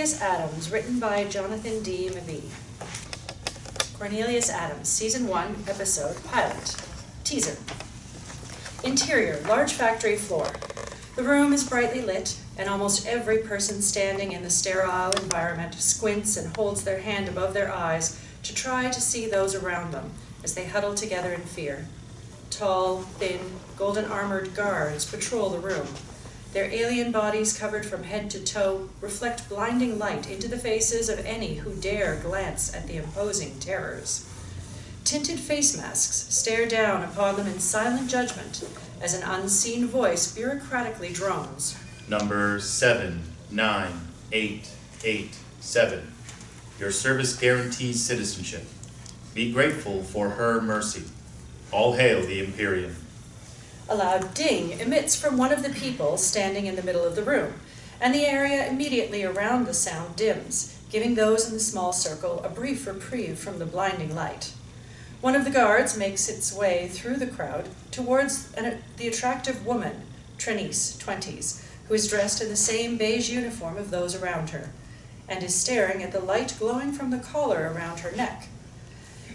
Cornelius Adams, written by Jonathan D. Mabee. Cornelius Adams, Season 1, Episode, Pilot. Teaser. Interior, large factory floor. The room is brightly lit, and almost every person standing in the sterile environment squints and holds their hand above their eyes to try to see those around them as they huddle together in fear. Tall, thin, golden-armored guards patrol the room. Their alien bodies, covered from head to toe, reflect blinding light into the faces of any who dare glance at the imposing terrors. Tinted face masks stare down upon them in silent judgment as an unseen voice bureaucratically drones. Number 79887. Your service guarantees citizenship. Be grateful for her mercy. All hail the Imperium. A loud ding emits from one of the people standing in the middle of the room, and the area immediately around the sound dims, giving those in the small circle a brief reprieve from the blinding light. One of the guards makes its way through the crowd towards the attractive woman, Trinice, 20s, who is dressed in the same beige uniform of those around her, and is staring at the light glowing from the collar around her neck.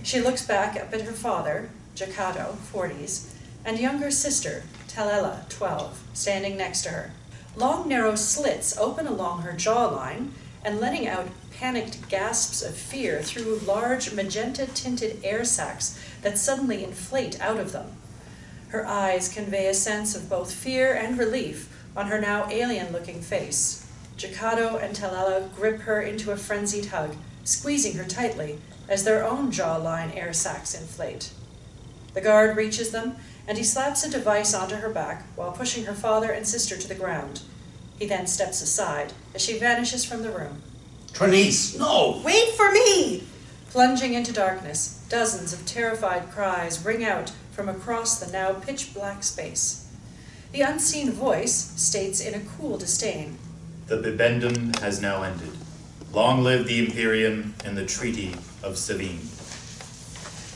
She looks back up at her father, Jacato, 40s, and younger sister, Talela, 12, standing next to her. Long, narrow slits open along her jawline, and letting out panicked gasps of fear through large magenta-tinted air sacs that suddenly inflate out of them. Her eyes convey a sense of both fear and relief on her now alien-looking face. Jacato and Talela grip her into a frenzied hug, squeezing her tightly as their own jawline air sacs inflate. The guard reaches them, and he slaps a device onto her back while pushing her father and sister to the ground. He then steps aside as she vanishes from the room. Trinice, no! Wait for me! Plunging into darkness, dozens of terrified cries ring out from across the now pitch-black space. The unseen voice states in a cool disdain, The bibendum has now ended. Long live the Imperium and the Treaty of Levene.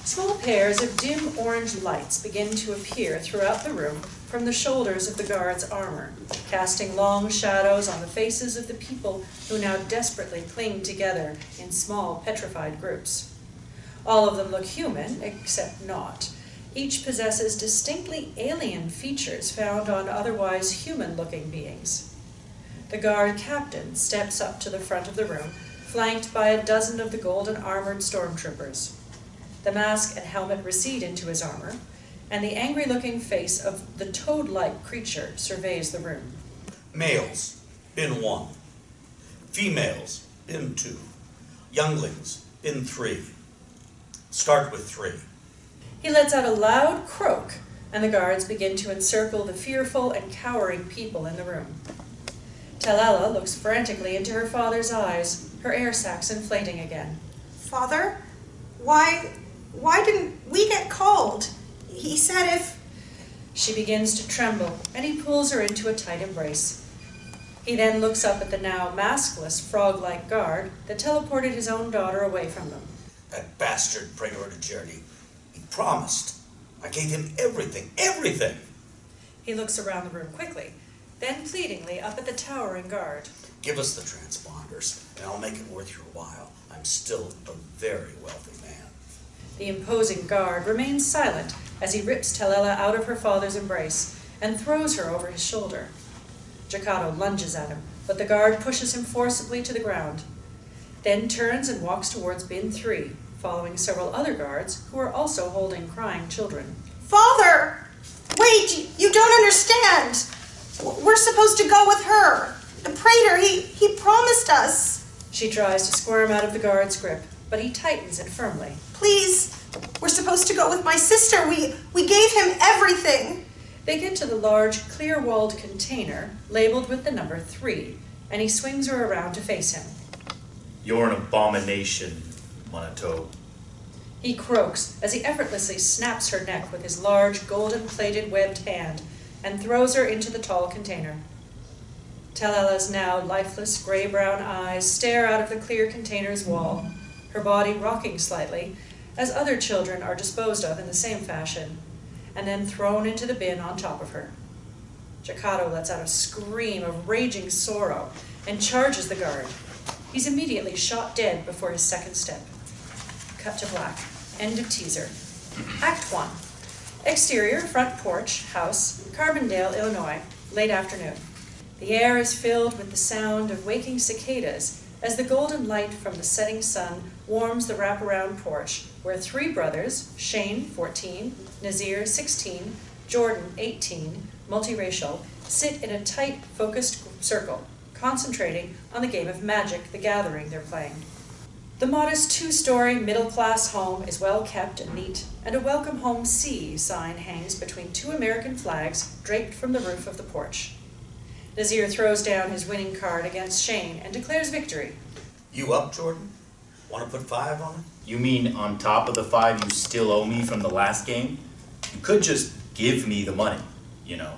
Small pairs of dim orange lights begin to appear throughout the room from the shoulders of the guards' armor, casting long shadows on the faces of the people who now desperately cling together in small, petrified groups. All of them look human, except not. Each possesses distinctly alien features found on otherwise human-looking beings. The guard captain steps up to the front of the room, flanked by a dozen of the golden-armored stormtroopers. The mask and helmet recede into his armor, and the angry-looking face of the toad-like creature surveys the room. Males, bin 1. Females, bin 2. Younglings, bin 3. Start with 3. He lets out a loud croak, and the guards begin to encircle the fearful and cowering people in the room. Talela looks frantically into her father's eyes, her air sacs inflating again. Father, why didn't we get called? He said if... She begins to tremble, and he pulls her into a tight embrace. He then looks up at the now maskless, frog-like guard that teleported his own daughter away from them. That bastard Praetor de Journey. He promised. I gave him everything, everything. He looks around the room quickly, then pleadingly up at the towering guard. Give us the transponders, and I'll make it worth your while. I'm still a very wealthy man. The imposing guard remains silent as he rips Talela out of her father's embrace and throws her over his shoulder. Jacato lunges at him, but the guard pushes him forcibly to the ground, then turns and walks towards bin 3, following several other guards who are also holding crying children. Father! Wait, you don't understand! We're supposed to go with her. The Praetor, he promised us. She tries to squirm out of the guard's grip, but he tightens it firmly. Please, we're supposed to go with my sister. We gave him everything. They get to the large, clear-walled container labeled with the number 3, and he swings her around to face him. You're an abomination, Monato. He croaks as he effortlessly snaps her neck with his large, golden-plated webbed hand and throws her into the tall container. Talela's now lifeless, gray-brown eyes stare out of the clear container's wall, her body rocking slightly, as other children are disposed of in the same fashion, and then thrown into the bin on top of her. Jacato lets out a scream of raging sorrow and charges the guard. He's immediately shot dead before his second step. Cut to black. End of teaser. Act 1. Exterior, front porch, house, Carbondale, Illinois, late afternoon. The air is filled with the sound of waking cicadas as the golden light from the setting sun warms the wraparound porch where 3 brothers, Shane, 14, Nazir, 16, Jordan, 18, multiracial, sit in a tight, focused circle, concentrating on the game of Magic: The Gathering they're playing. The modest 2-story middle-class home is well kept and neat, and a Welcome Home C sign hangs between 2 American flags draped from the roof of the porch. Nazir throws down his winning card against Shane and declares victory. You up, Jordan? Want to put 5 on it? You mean on top of the 5 you still owe me from the last game? You could just give me the money, you know.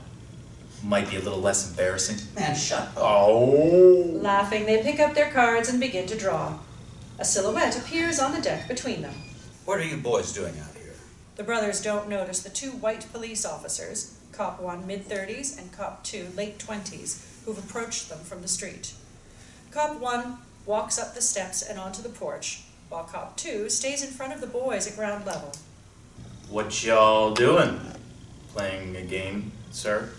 Might be a little less embarrassing. Man, shut up. Oh. Laughing, they pick up their cards and begin to draw. A silhouette appears on the deck between them. What are you boys doing out here? The brothers don't notice the 2 white police officers, Cop 1 mid-30s and Cop 2 late 20s, who've approached them from the street. Cop 1 walks up the steps and onto the porch, while Cop 2 stays in front of the boys at ground level. What y'all doing? Playing a game, sir?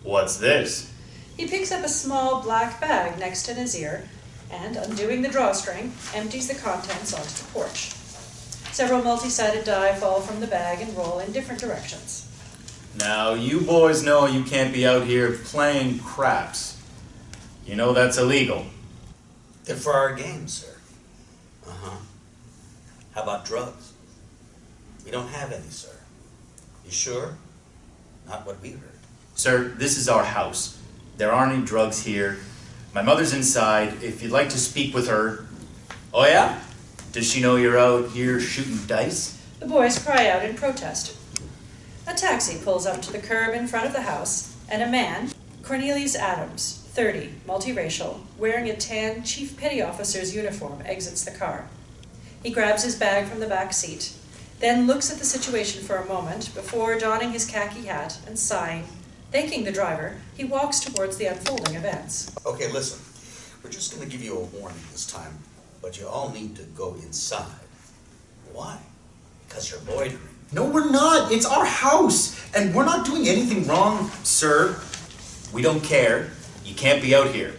What's this? He picks up a small black bag next to Nazir and, undoing the drawstring, empties the contents onto the porch. Several multi-sided die fall from the bag and roll in different directions. Now, you boys know you can't be out here playing craps. You know that's illegal. They're for our game, sir. Uh-huh. How about drugs? We don't have any, sir. You sure? Not what we heard. Sir, this is our house. There aren't any drugs here. My mother's inside. If you'd like to speak with her... Oh, yeah? Does she know you're out here shooting dice? The boys cry out in protest. A taxi pulls up to the curb in front of the house, and a man, Cornelius Adams, 30, multiracial, wearing a tan chief petty officer's uniform, exits the car. He grabs his bag from the back seat, then looks at the situation for a moment before donning his khaki hat and sighing. Thanking the driver, he walks towards the unfolding events. Okay, listen. We're just going to give you a warning this time, but you all need to go inside. Why? Because you're loitering. No, we're not. It's our house, and we're not doing anything wrong. Sir, we don't care. You can't be out here.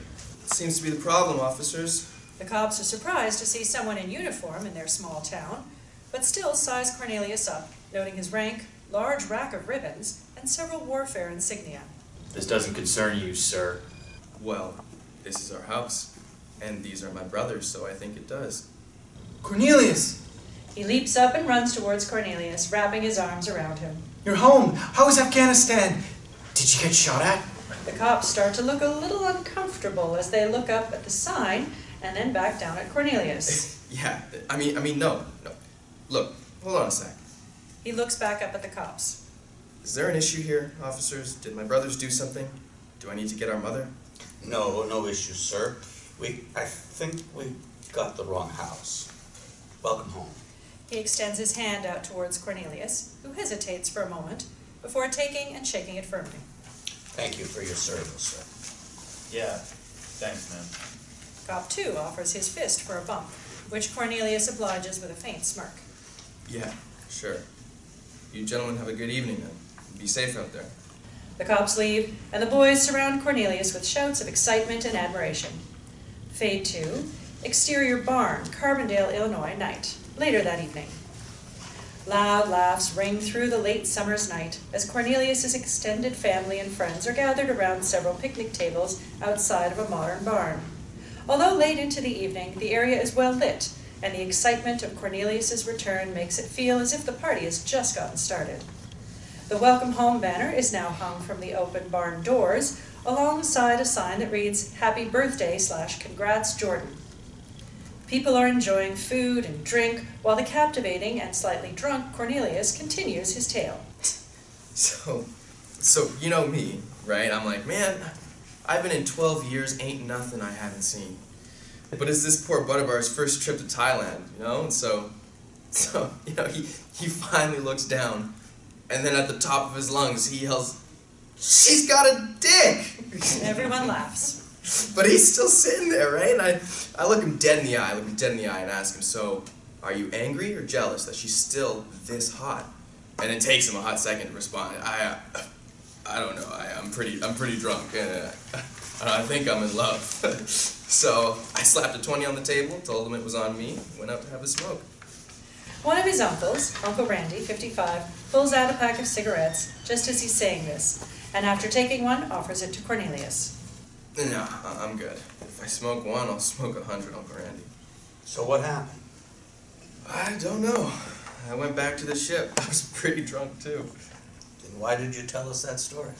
Seems to be the problem, officers. The cops are surprised to see someone in uniform in their small town, but still size Cornelius up, noting his rank, large rack of ribbons, and several warfare insignia. This doesn't concern you, sir. Well, this is our house, and these are my brothers, so I think it does. Cornelius, He leaps up and runs towards Cornelius, wrapping his arms around him. you're home. How is Afghanistan? Did you get shot at? The cops start to look a little uncomfortable as they look up at the sign and then back down at Cornelius. Yeah, I mean, no. Look, hold on a sec. He looks back up at the cops. Is there an issue here, officers? Did my brothers do something? Do I need to get our mother? No issue, sir. I think we got the wrong house. Welcome home. He extends his hand out towards Cornelius, who hesitates for a moment before taking and shaking it firmly. Thank you for your service, sir. Yeah, thanks, man. Cop 2 offers his fist for a bump, which Cornelius obliges with a faint smirk. Yeah, sure. You gentlemen have a good evening then. Be safe out there. The cops leave, and the boys surround Cornelius with shouts of excitement and admiration. Fade to exterior barn, Carbondale, Illinois, night, later that evening. Loud laughs ring through the late summer's night as Cornelius's extended family and friends are gathered around several picnic tables outside of a modern barn. Although late into the evening, the area is well lit, and the excitement of Cornelius's return makes it feel as if the party has just gotten started. The Welcome Home banner is now hung from the open barn doors, alongside a sign that reads, Happy Birthday / Congrats Jordan. People are enjoying food and drink, while the captivating and slightly drunk Cornelius continues his tale. So you know me, right? I'm like, man, I've been in 12 years, ain't nothing I haven't seen. But it's this poor Butterbar's first trip to Thailand, you know? And so you know, he finally looks down, and then at the top of his lungs, he yells, "She's got a dick!" Everyone laughs. But he's still sitting there, right? And I look him dead in the eye, and ask him, so, are you angry or jealous that she's still this hot? And it takes him a hot second to respond. I don't know. I'm pretty drunk, and I think I'm in love. So I slapped a 20 on the table, told him it was on me, went out to have a smoke. One of his uncles, Uncle Randy, 55, pulls out a pack of cigarettes just as he's saying this, and after taking one, offers it to Cornelius. No, I'm good. If I smoke one, I'll smoke 100, Uncle Randy. So what happened? I don't know. I went back to the ship. I was pretty drunk, too. Then why did you tell us that story?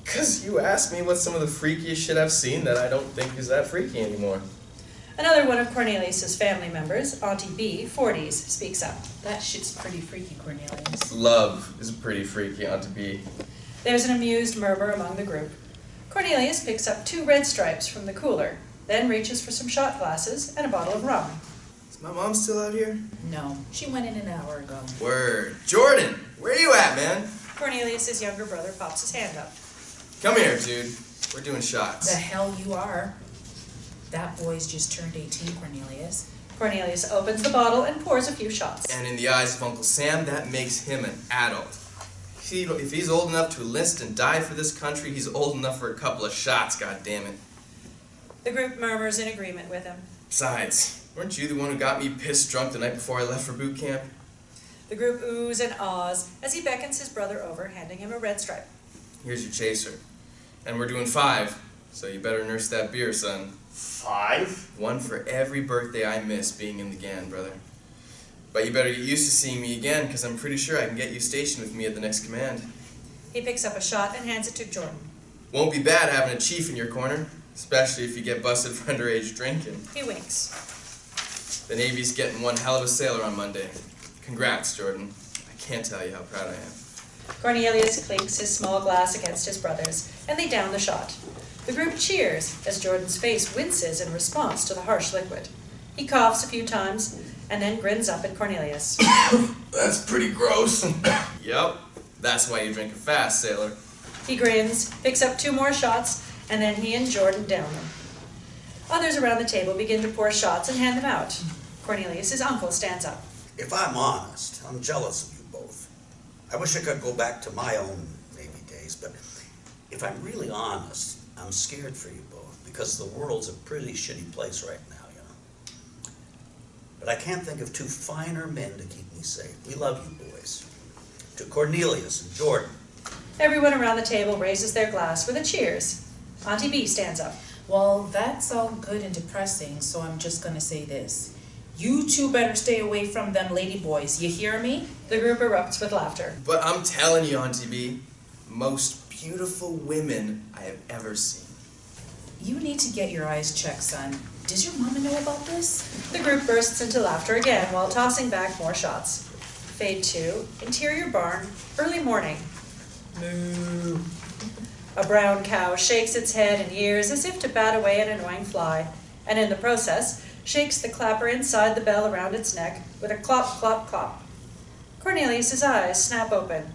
'Cause you asked me what's some of the freakiest shit I've seen that I don't think is that freaky anymore. Another one of Cornelius's family members, Auntie B, 40s, speaks up. That shit's pretty freaky, Cornelius. Love is pretty freaky, Auntie B. There's an amused murmur among the group. Cornelius picks up 2 red stripes from the cooler, then reaches for some shot glasses and a bottle of rum. Is my mom still out here? No, she went in an hour ago. Word. Jordan, where you at, man? Cornelius's younger brother pops his hand up. Come here, dude. We're doing shots. The hell you are. That boy's just turned 18, Cornelius. Cornelius opens the bottle and pours a few shots. And in the eyes of Uncle Sam, that makes him an adult. If he's old enough to enlist and die for this country, he's old enough for a couple of shots, goddammit. The group murmurs in agreement with him. Besides, weren't you the one who got me pissed drunk the night before I left for boot camp? The group oohs and ahs as he beckons his brother over, handing him a red stripe. Here's your chaser. And we're doing 5, so you better nurse that beer, son. 5? 1 for every birthday I miss being in the GAN, brother. But you better get used to seeing me again, because I'm pretty sure I can get you stationed with me at the next command. He picks up a shot and hands it to Jordan. Won't be bad having a chief in your corner, especially if you get busted for underage drinking. He winks. The Navy's getting one hell of a sailor on Monday. Congrats, Jordan. I can't tell you how proud I am. Cornelius clinks his small glass against his brother's, and they down the shot. The group cheers as Jordan's face winces in response to the harsh liquid. He coughs a few times, and then grins up at Cornelius. That's pretty gross. Yep, that's why you drink it fast, sailor. He grins, picks up 2 more shots, and then he and Jordan down them. Others around the table begin to pour shots and hand them out. Cornelius's uncle stands up. If I'm honest, I'm jealous of you both. I wish I could go back to my own Navy days, but if I'm really honest, I'm scared for you both, because the world's a pretty shitty place right now, you know. But I can't think of 2 finer men to keep me safe. We love you boys. To Cornelius and Jordan. Everyone around the table raises their glass with a cheers. Auntie B stands up. Well, that's all good and depressing, so I'm just gonna say this. You 2 better stay away from them lady boys, you hear me? The group erupts with laughter. But I'm telling you, Auntie B, most beautiful women I have ever seen. You need to get your eyes checked, son. Does your mama know about this? The group bursts into laughter again while tossing back more shots. Fade 2, interior barn, early morning. Moo. A brown cow shakes its head in ears as if to bat away an annoying fly, and in the process, shakes the clapper inside the bell around its neck with a clop, clop, clop. Cornelius's eyes snap open.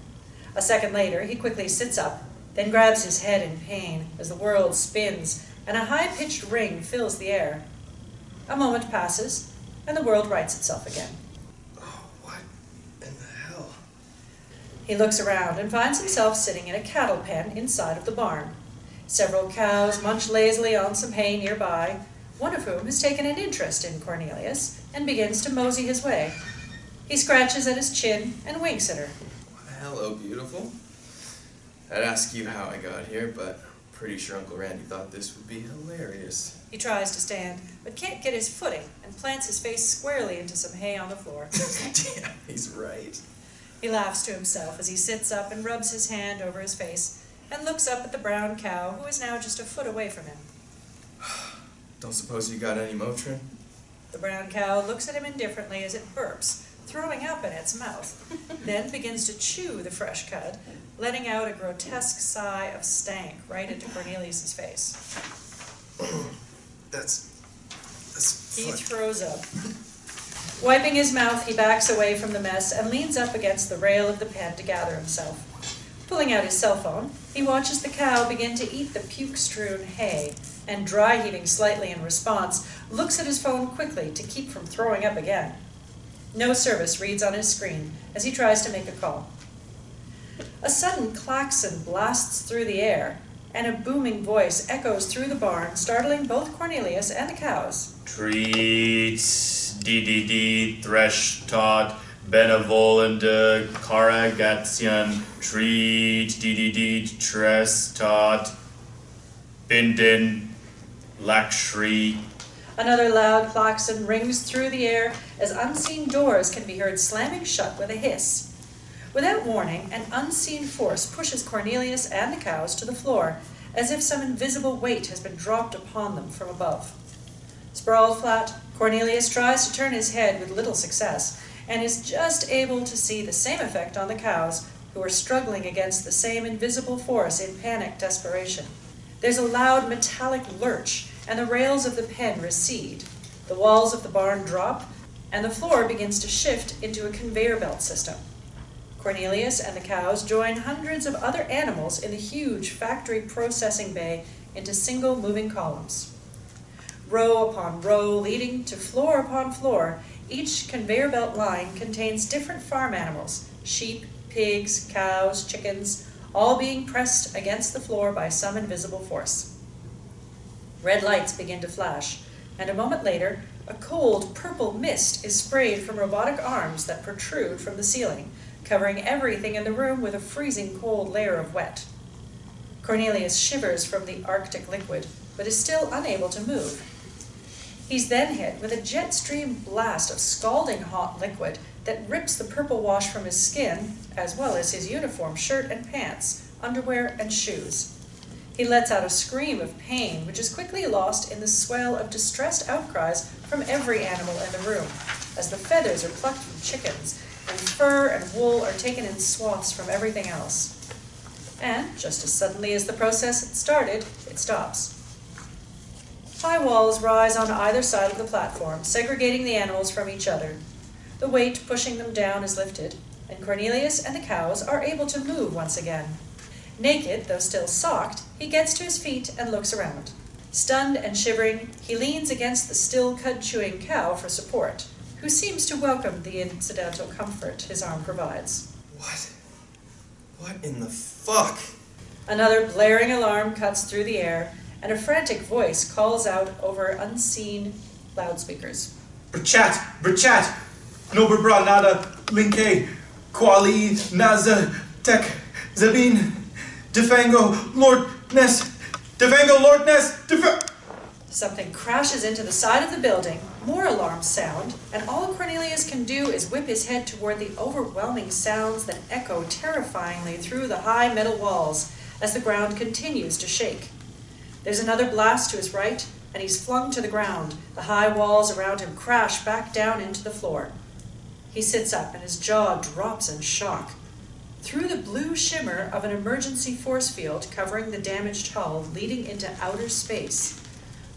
A second later, he quickly sits up, then grabs his head in pain as the world spins and a high-pitched ring fills the air. A moment passes, and the world rights itself again. Oh, what in the hell? He looks around and finds himself sitting in a cattle pen inside of the barn. Several cows munch lazily on some hay nearby, one of whom has taken an interest in Cornelius and begins to mosey his way. He scratches at his chin and winks at her. Hello, beautiful. I'd ask you how I got here, but I'm pretty sure Uncle Randy thought this would be hilarious. He tries to stand, but can't get his footing and plants his face squarely into some hay on the floor. Damn, he's right. He laughs to himself as he sits up and rubs his hand over his face and looks up at the brown cow who is now just a foot away from him. Don't suppose you got any Motrin? The brown cow looks at him indifferently as it burps, throwing up in its mouth, then begins to chew the fresh cud, letting out a grotesque sigh of stank right into Cornelius's face. That's He fun. throws up. Wiping his mouth, he backs away from the mess and leans up against the rail of the pen to gather himself. Pulling out his cell phone, he watches the cow begin to eat the puke-strewn hay, and dry heaving slightly in response, looks at his phone quickly to keep from throwing up again. No service reads on his screen as he tries to make a call. A sudden klaxon blasts through the air, and a booming voice echoes through the barn, startling both Cornelius and the cows. Treats, DDD, thresh tot, benevolende, carragation, treat, DDD, tres tot, binden, lakshri. Another loud klaxon rings through the air as unseen doors can be heard slamming shut with a hiss. Without warning, an unseen force pushes Cornelius and the cows to the floor, as if some invisible weight has been dropped upon them from above. Sprawled flat, Cornelius tries to turn his head with little success, and is just able to see the same effect on the cows, who are struggling against the same invisible force in panicked desperation. There's a loud metallic lurch, and the rails of the pen recede. The walls of the barn drop, and the floor begins to shift into a conveyor belt system. Cornelius and the cows join hundreds of other animals in the huge factory processing bay into single moving columns. Row upon row, leading to floor upon floor, each conveyor belt line contains different farm animals, sheep, pigs, cows, chickens, all being pressed against the floor by some invisible force. Red lights begin to flash, and a moment later, a cold purple mist is sprayed from robotic arms that protrude from the ceiling, covering everything in the room with a freezing cold layer of wet. Cornelius shivers from the Arctic liquid, but is still unable to move. He's then hit with a jet stream blast of scalding hot liquid that rips the purple wash from his skin, as well as his uniform, shirt and pants, underwear and shoes. He lets out a scream of pain, which is quickly lost in the swell of distressed outcries from every animal in the room, as the feathers are plucked from chickens, and fur and wool are taken in swaths from everything else. And, just as suddenly as the process had started, it stops. High walls rise on either side of the platform, segregating the animals from each other. The weight pushing them down is lifted, and Cornelius and the cows are able to move once again. Naked, though still socked, he gets to his feet and looks around. Stunned and shivering, he leans against the still cud-chewing cow for support, who seems to welcome the incidental comfort his arm provides. What in the fuck? Another blaring alarm cuts through the air, and a frantic voice calls out over unseen loudspeakers. Brchat, Nober Bra Nada, Linke, Kuali, Naza, Tek, Zabin, Defango, Lord Ness, Something crashes into the side of the building, more alarms sound, and all Cornelius can do is whip his head toward the overwhelming sounds that echo terrifyingly through the high metal walls as the ground continues to shake. There's another blast to his right, and he's flung to the ground. The high walls around him crash back down into the floor. He sits up, and his jaw drops in shock. Through the blue shimmer of an emergency force field covering the damaged hull leading into outer space,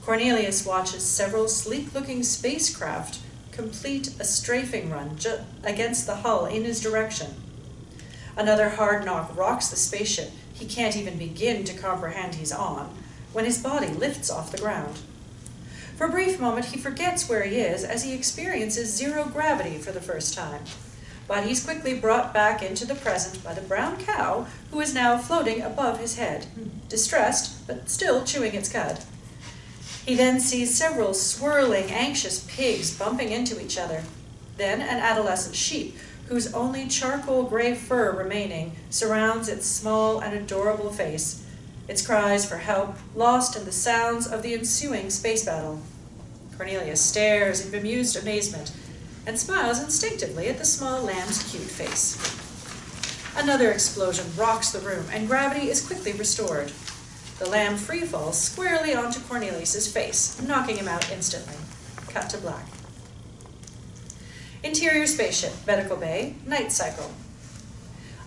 Cornelius watches several sleek-looking spacecraft complete a strafing run against the hull in his direction. Another hard knock rocks the spaceship. He can't even begin to comprehend he's on, when his body lifts off the ground. For a brief moment, he forgets where he is as he experiences zero gravity for the first time. But he's quickly brought back into the present by the brown cow, who is now floating above his head, distressed, but still chewing its cud. He then sees several swirling, anxious pigs bumping into each other. Then an adolescent sheep, whose only charcoal gray fur remaining surrounds its small and adorable face, its cries for help lost in the sounds of the ensuing space battle. Cornelius stares in bemused amazement and smiles instinctively at the small lamb's cute face. Another explosion rocks the room, and gravity is quickly restored. The lamb freefalls squarely onto Cornelius's face, knocking him out instantly. Cut to black. Interior spaceship, medical bay, night cycle.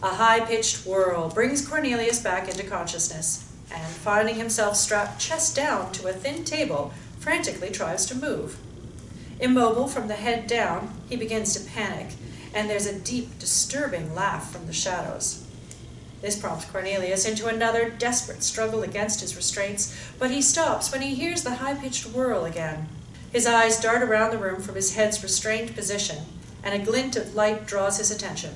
A high-pitched whirl brings Cornelius back into consciousness, and finding himself strapped chest down to a thin table, frantically tries to move. Immobile from the head down, he begins to panic, and there's a deep, disturbing laugh from the shadows. This prompts Cornelius into another desperate struggle against his restraints, but he stops when he hears the high-pitched whirl again. His eyes dart around the room from his head's restrained position, and a glint of light draws his attention.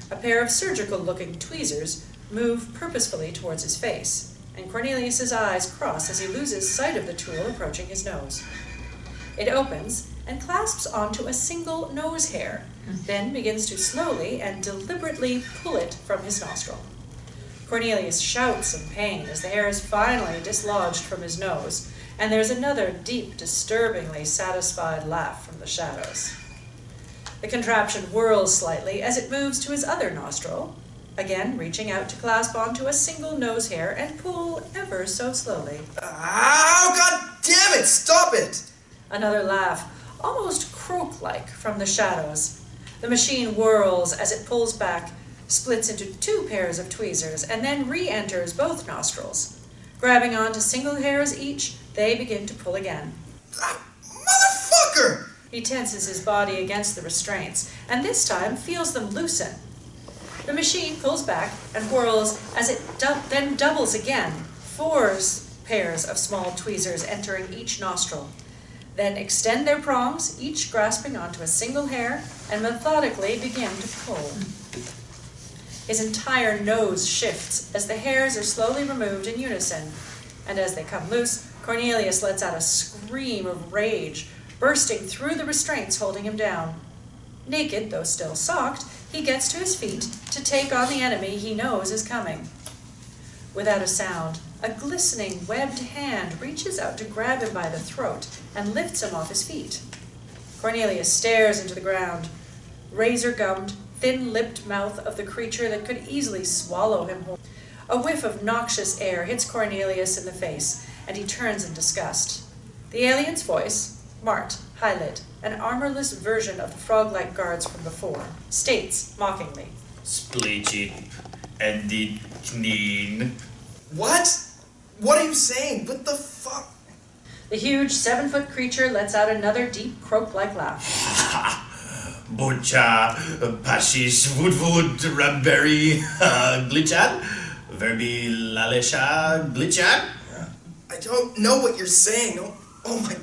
A pair of surgical-looking tweezers move purposefully towards his face, and Cornelius's eyes cross as he loses sight of the tool approaching his nose. It opens and clasps onto a single nose hair, then begins to slowly and deliberately pull it from his nostril. Cornelius shouts in pain as the hair is finally dislodged from his nose, and there's another deep, disturbingly satisfied laugh from the shadows. The contraption whirls slightly as it moves to his other nostril, again reaching out to clasp onto a single nose hair and pull ever so slowly. Ow, god damn it, stop it! Another laugh, almost croak-like, from the shadows. The machine whirls as it pulls back, splits into 2 pairs of tweezers, and then re-enters both nostrils. Grabbing onto single hairs each, they begin to pull again. Ah, motherfucker! He tenses his body against the restraints, and this time feels them loosen. The machine pulls back and whirls as it then doubles again, 4 pairs of small tweezers entering each nostril. Then extend their prongs, each grasping onto a single hair, and methodically begin to pull. His entire nose shifts as the hairs are slowly removed in unison, and as they come loose, Cornelius lets out a scream of rage, bursting through the restraints holding him down. Naked, though still socked, he gets to his feet to take on the enemy he knows is coming. Without a sound, a glistening, webbed hand reaches out to grab him by the throat and lifts him off his feet. Cornelius stares into the ground. Razor-gummed, thin-lipped mouth of the creature that could easily swallow him whole. A whiff of noxious air hits Cornelius in the face, and he turns in disgust. The alien's voice, Marrt, high-lit, an armorless version of the frog-like guards from before, states mockingly, Split and the kneen. What? What are you saying? What the fuck? The huge 7-foot creature lets out another deep croak-like laugh. Bocha, Pashish, Woodwood, Rabberry, Glitchad, Verbi Lalesha, Glitchad. I don't know what you're saying. Oh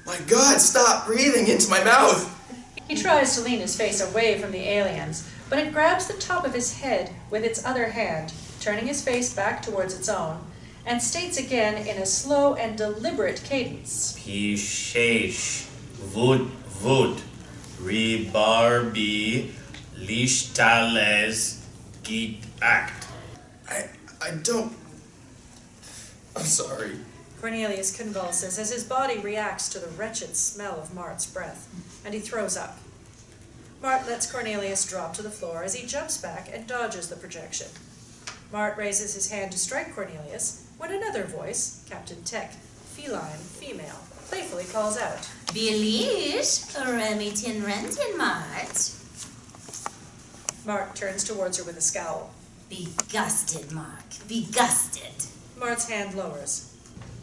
my god, stop breathing into my mouth. He tries to lean his face away from the aliens, but it grabs the top of his head with its other hand, turning his face back towards its own, and states again in a slow and deliberate cadence. Pishesh, Wood, Rebarbi, Lishtales, Git Act. I don't... I'm sorry. Cornelius convulses as his body reacts to the wretched smell of Mart's breath, and he throws up. Marrt lets Cornelius drop to the floor as he jumps back and dodges the projection. Marrt raises his hand to strike Cornelius when another voice, Captain Tech, feline, female, playfully calls out, Bilish, Remitin Rentin, Marrt. Marrt turns towards her with a scowl. Be gusted, Mark. Be gusted. Mart's hand lowers.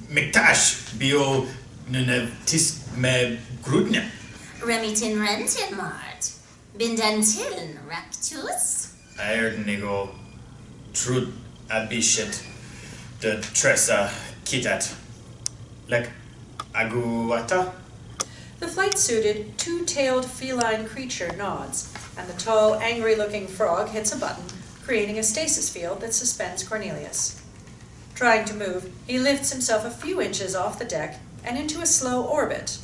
Miktash, Bio, Tis Me Grudnya. Remitin Rentin, Marrt. Bindantiln Ractus. Erdnigo, Trud Abishet, the Tressa Kitat. Lek Aguata. The flight-suited, 2-tailed feline creature nods, and the tall, angry-looking frog hits a button, creating a stasis field that suspends Cornelius. Trying to move, he lifts himself a few inches off the deck and into a slow orbit.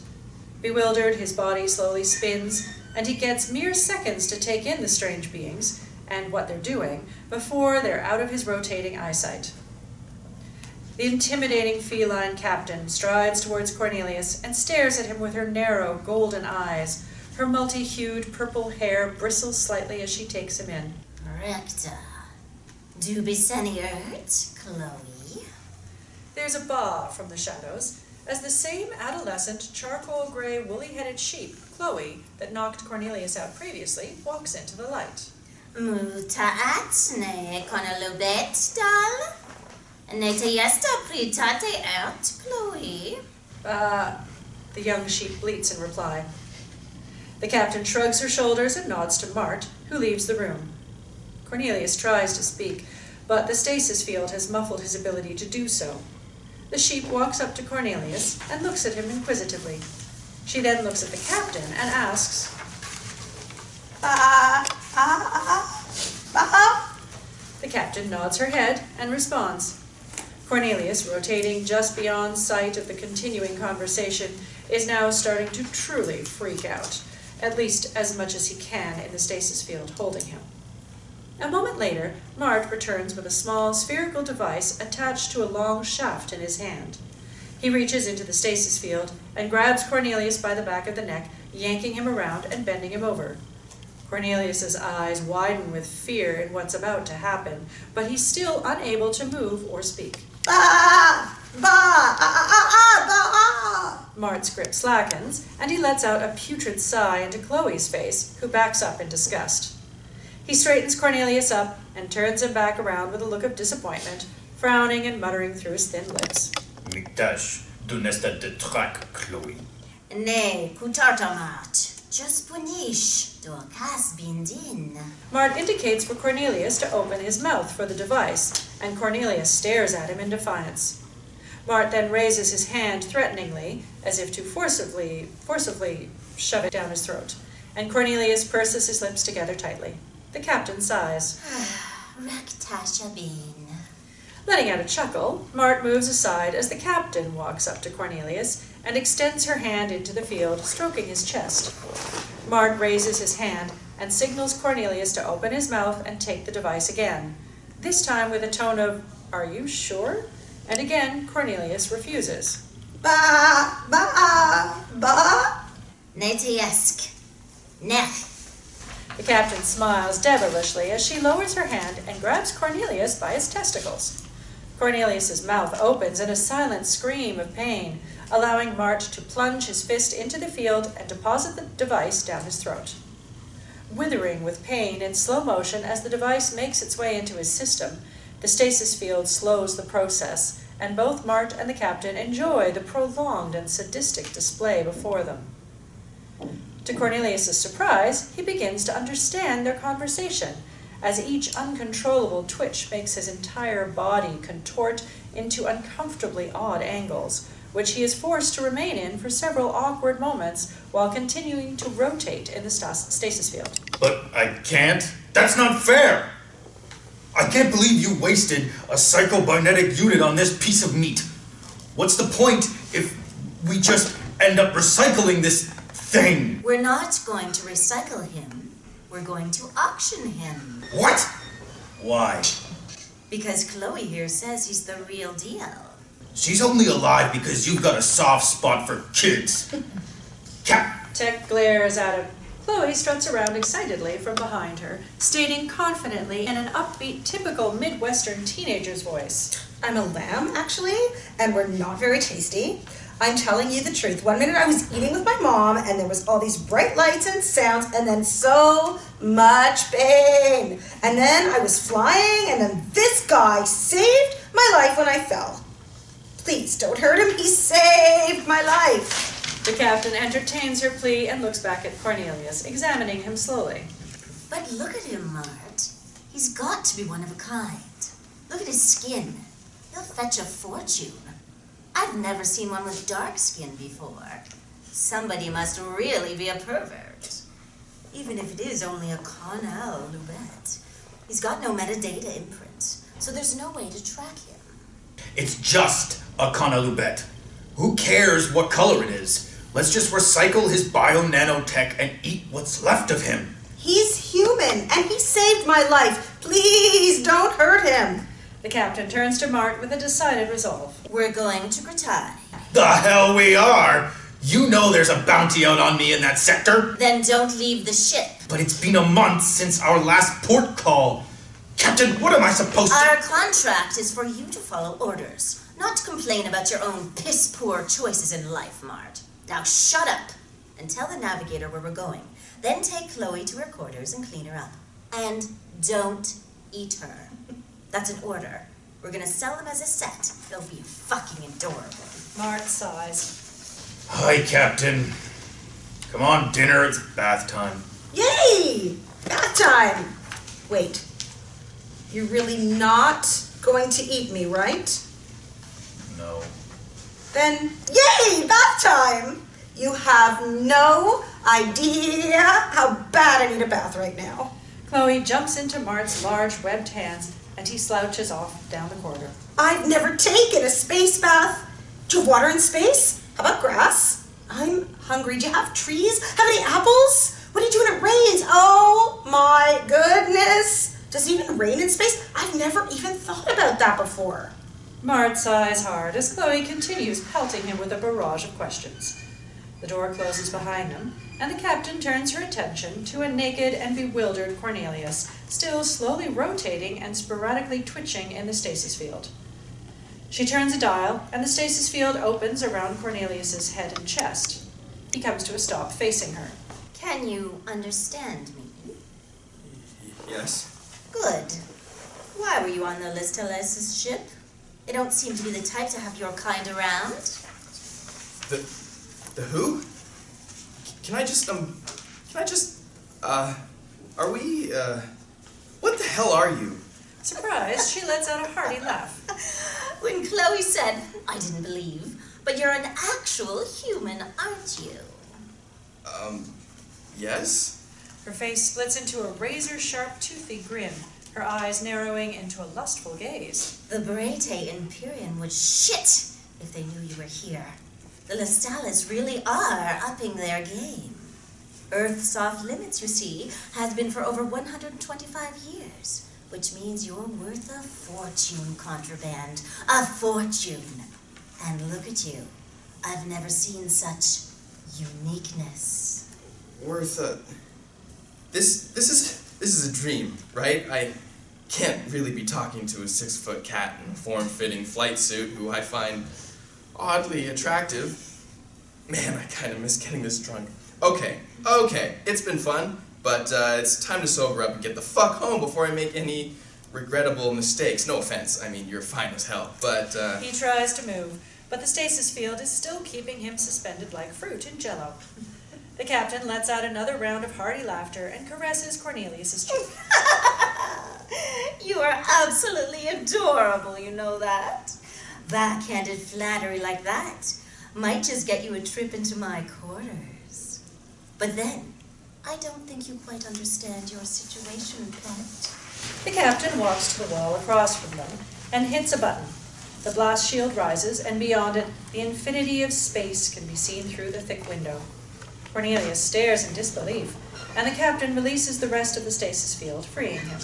Bewildered, his body slowly spins, and he gets mere seconds to take in the strange beings and what they're doing before they're out of his rotating eyesight. The intimidating feline captain strides towards Cornelius and stares at him with her narrow, golden eyes. Her multi-hued purple hair bristles slightly as she takes him in. Recta. Du beseniert, Chloe. There's a baa from the shadows as the same adolescent, charcoal-gray, woolly-headed sheep, Chloe, that knocked Cornelius out previously, walks into the light. Muta atne konalubet dal. Nete yesta pritate out, Chloe. The young sheep bleats in reply. The captain shrugs her shoulders and nods to Marrt, who leaves the room. Cornelius tries to speak, but the stasis field has muffled his ability to do so. The sheep walks up to Cornelius and looks at him inquisitively. She then looks at the captain and asks, The captain nods her head and responds. Cornelius, rotating just beyond sight of the continuing conversation, is now starting to truly freak out, at least as much as he can in the stasis field holding him. A moment later, Marrt returns with a small spherical device attached to a long shaft in his hand. He reaches into the stasis field and grabs Cornelius by the back of the neck, yanking him around and bending him over. Cornelius's eyes widen with fear in what's about to happen, but he's still unable to move or speak. Mart's grip slackens, and he lets out a putrid sigh into Chloe's face, who backs up in disgust. He straightens Cornelius up and turns him back around with a look of disappointment, frowning and muttering through his thin lips. Mikdash, du nesta de trak, Chloe. Nee, putarta Marrt. Just punish, do kas bindin. Martt indicates for Cornelius to open his mouth for the device, and Cornelius stares at him in defiance. Martt then raises his hand threateningly, as if to forcibly shove it down his throat, and Cornelius purses his lips together tightly. The captain sighs. Raktasha bin. Letting out a chuckle, Martt moves aside as the captain walks up to Cornelius and extends her hand into the field, stroking his chest. Martt raises his hand and signals Cornelius to open his mouth and take the device again, this time with a tone of, "Are you sure?" And again, Cornelius refuses. Netiesk. Nech. The captain smiles devilishly as she lowers her hand and grabs Cornelius by his testicles. Cornelius's mouth opens in a silent scream of pain, allowing Martt to plunge his fist into the field and deposit the device down his throat. Withering with pain in slow motion as the device makes its way into his system, the stasis field slows the process, and both Martt and the captain enjoy the prolonged and sadistic display before them. To Cornelius's surprise, he begins to understand their conversation, as each uncontrollable twitch makes his entire body contort into uncomfortably odd angles, which he is forced to remain in for several awkward moments while continuing to rotate in the stasis field. But I can't. That's not fair. I can't believe you wasted a psychobinetic unit on this piece of meat. What's the point if we just end up recycling this thing? We're not going to recycle him. We're going to auction him. What? Why? Because Chloe here says he's the real deal. She's only alive because you've got a soft spot for kids. Tech glares at him. Chloe struts around excitedly from behind her, stating confidently in an upbeat, typical Midwestern teenager's voice. I'm a lamb, actually, and we're not very tasty. I'm telling you the truth. One minute I was eating with my mom, and there was all these bright lights and sounds, and then so much pain. And then I was flying, and then this guy saved my life when I fell. Please don't hurt him. He saved my life. The captain entertains her plea and looks back at Cornelius, examining him slowly. But look at him, Marrt. He's got to be one of a kind. Look at his skin. He'll fetch a fortune. I've never seen one with dark skin before. Somebody must really be a pervert. Even if it is only a Kolundzic. He's got no metadata imprint, so there's no way to track him. It's just a Kolundzic. Who cares what color it is? Let's just recycle his bio-nanotech and eat what's left of him. He's human, and he saved my life. Please don't hurt him. The captain turns to Martt with a decided resolve. We're going to Breeta. The hell we are! You know there's a bounty out on me in that sector. Then don't leave the ship. But it's been a month since our last port call. Captain, what am I supposed to... Our contract is for you to follow orders, not to complain about your own piss-poor choices in life, Marrt. Now shut up and tell the navigator where we're going. Then take Chloe to her quarters and clean her up. And don't eat her. That's an order. We're gonna sell them as a set. They'll be fucking adorable. Martt sighs. Hi, Captain. Come on, dinner. It's bath time. Yay! Bath time! Wait, You're really not going to eat me, right? No. Then, yay, bath time! You have no idea how bad I need a bath right now. Chloe jumps into Mart's large webbed hands, and he slouches off down the corridor. I've never taken a space bath. Do you have water in space? How about grass? I'm hungry. Do you have trees? Have any apples? What do you do when it rains? Oh my goodness. Does it even rain in space? I've never even thought about that before. Marrt sighs hard as Chloe continues pelting him with a barrage of questions. The door closes behind them, and the captain turns her attention to a naked and bewildered Cornelius, still slowly rotating and sporadically twitching in the stasis field. She turns a dial, and the stasis field opens around Cornelius's head and chest. He comes to a stop facing her. Can you understand me? Yes. Good. Why were you on the Listales' ship? They don't seem to be the type to have your kind around. The who? Can I just, are we, what the hell are you? Surprised, she lets out a hearty laugh. When Chloe said, I didn't believe, but you're an actual human, aren't you? Yes? Her face splits into a razor-sharp, toothy grin, her eyes narrowing into a lustful gaze. The Breeta Imperium would shit if they knew you were here. The Listales really are upping their game. Earth's off limits, you see, has been for over 125 years, which means you're worth a fortune, contraband. A fortune. And look at you. I've never seen such uniqueness. Worth a... This is a dream, right? I can't really be talking to a 6-foot cat in a form-fitting flight suit who I find oddly attractive. Man, I kind of miss getting this drunk. Okay, it's been fun, but it's time to sober up and get the fuck home before I make any regrettable mistakes. No offense, I mean, you're fine as hell, but He tries to move, but the stasis field is still keeping him suspended like fruit in jello. The captain lets out another round of hearty laughter and caresses Cornelius's cheek. You are absolutely adorable, you know that? Backhanded flattery like that might just get you a trip into my quarters. But then, I don't think you quite understand your situation, pet. The captain walks to the wall across from them and hits a button. The blast shield rises, and beyond it, the infinity of space can be seen through the thick window. Cornelius stares in disbelief, and the captain releases the rest of the stasis field, freeing him.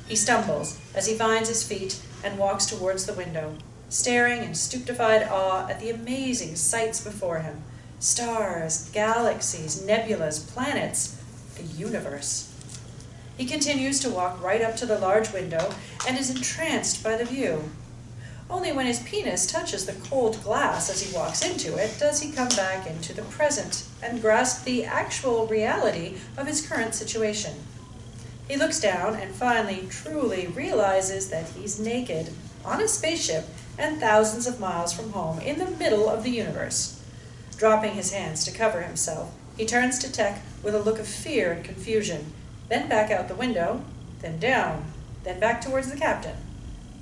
He stumbles as he finds his feet and walks towards the window, staring in stupefied awe at the amazing sights before him. Stars, galaxies, nebulas, planets, the universe. He continues to walk right up to the large window and is entranced by the view. Only when his penis touches the cold glass as he walks into it does he come back into the present and grasp the actual reality of his current situation. He looks down and finally truly realizes that he's naked, on a spaceship, and thousands of miles from home, in the middle of the universe. Dropping his hands to cover himself, he turns to Tech with a look of fear and confusion, then back out the window, then down, then back towards the captain.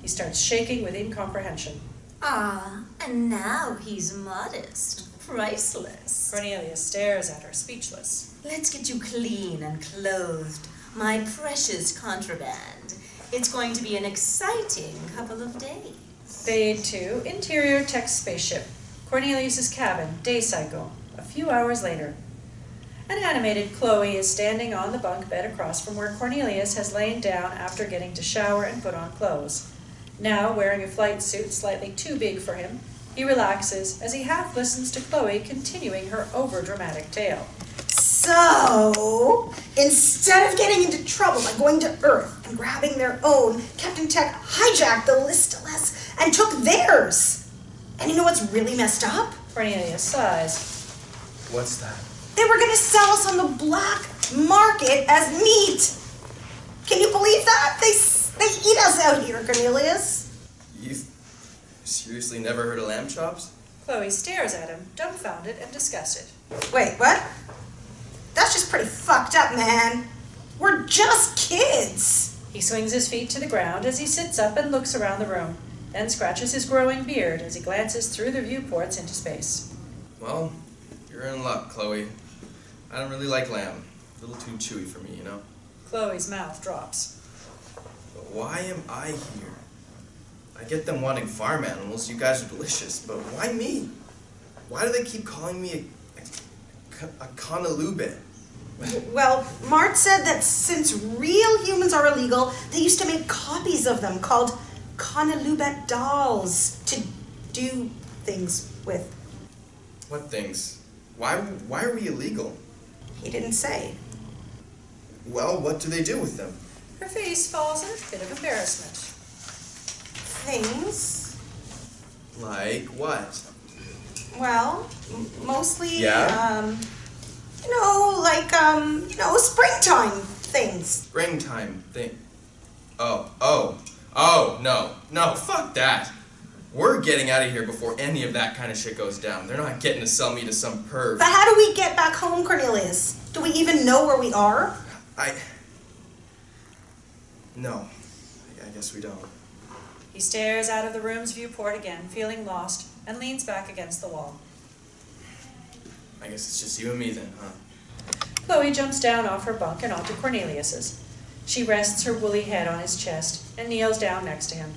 He starts shaking with incomprehension. Ah, and now he's modest. Priceless. Cornelius stares at her, speechless. Let's get you clean and clothed, my precious contraband. It's going to be an exciting couple of days. Fade to interior Tech spaceship. Cornelius's cabin, day cycle. A few hours later. An animated Chloe is standing on the bunk bed across from where Cornelius has lain down after getting to shower and put on clothes. Now, wearing a flight suit slightly too big for him, he relaxes as he half listens to Chloe continuing her over-dramatic tale. So, instead of getting into trouble by going to Earth and grabbing their own, Captain Tech hijacked the Listales and took theirs. And you know what's really messed up? Cornelius sighs. What's that? They were going to sell us on the black market as meat. Can you believe that? They eat us out here, Cornelius. You've seriously never heard of lamb chops? Chloe stares at him, dumbfounded and disgusted. Wait, what? That's just pretty fucked up, man. We're just kids. He He swings his feet to the ground as he sits up and looks around the room, then scratches his growing beard as he glances through the viewports into space. Well, you're in luck, Chloe. I don't really like lamb. A little too chewy for me, you know? Chloe's mouth drops. But why am I here? I get them wanting farm animals. You guys are delicious. But why me? Why do they keep calling me a Konelube? Well, Marrt said that since real humans are illegal, they used to make copies of them called Konelube dolls to do things with. What things? Why are we illegal? He didn't say. Well, what do they do with them? Her face falls in a bit of embarrassment. Things? Like what? Well, mostly, Yeah? springtime things. Springtime thing. No, fuck that. We're getting out of here before any of that kind of shit goes down. They're not getting to sell me to some perv. But how do we get back home, Cornelius? Do we even know where we are? No. I guess we don't. He stares out of the room's viewport again, feeling lost, and leans back against the wall. I guess it's just you and me then, huh? Chloe jumps down off her bunk and onto Cornelius's. She rests her woolly head on his chest and kneels down next to him.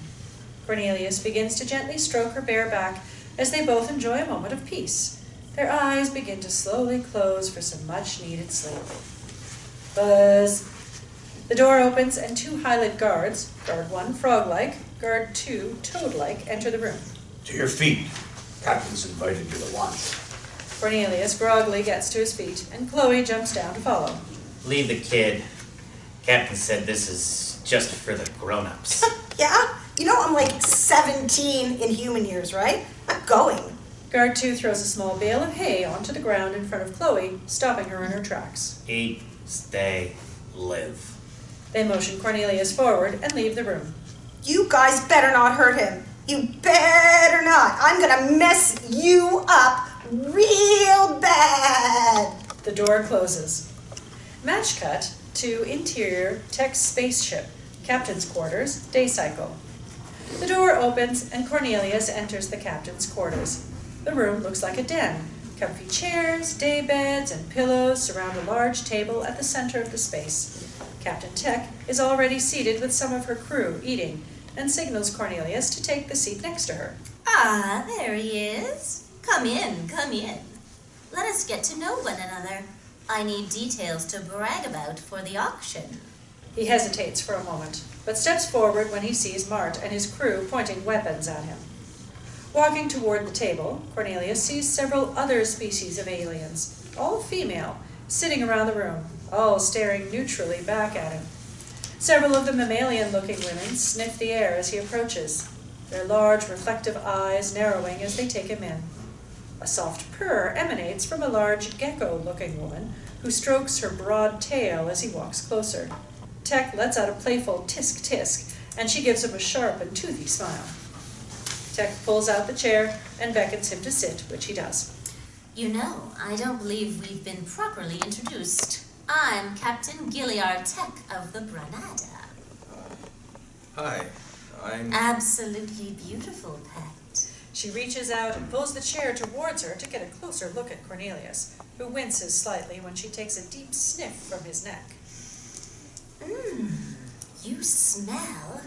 Cornelius begins to gently stroke her bare back as they both enjoy a moment of peace. Their eyes begin to slowly close for some much-needed sleep. Buzz. The door opens and two high-lit guards, guard 1 frog-like, guard 2 toad-like, enter the room. To your feet. Captain's invited you to lunch. Cornelius groggily gets to his feet, and Chloe jumps down to follow. Leave the kid. Captain said this is just for the grown-ups. Yeah? You know I'm like 17 in human years, right? I'm going. Guard 2 throws a small bale of hay onto the ground in front of Chloe, stopping her in her tracks. Eat, stay, live. They motion Cornelius forward and leave the room. You guys better not hurt him. You better not. I'm gonna mess you up real bad. The door closes. Match cut to interior tech spaceship, captain's quarters, day cycle. The door opens and Cornelius enters the captain's quarters. The room looks like a den. Comfy chairs, day beds, and pillows surround a large table at the center of the space. Captain Tech is already seated with some of her crew eating and signals Cornelius to take the seat next to her. Ah, there he is. Come in, come in. Let us get to know one another. I need details to brag about for the auction. He hesitates for a moment, but steps forward when he sees Marrt and his crew pointing weapons at him. Walking toward the table, Cornelius sees several other species of aliens, all female, sitting around the room, all staring neutrally back at him. Several of the mammalian-looking women sniff the air as he approaches, their large reflective eyes narrowing as they take him in. A soft purr emanates from a large gecko-looking woman who strokes her broad tail as he walks closer. Tech lets out a playful tisk-tisk, and she gives him a sharp and toothy smile. Tech pulls out the chair and beckons him to sit, which he does. You know, I don't believe we've been properly introduced. I'm Captain Gilliard Tech of the Granada. Hi, I'm... Absolutely beautiful, pet. She reaches out and pulls the chair towards her to get a closer look at Cornelius, who winces slightly when she takes a deep sniff from his neck. You smell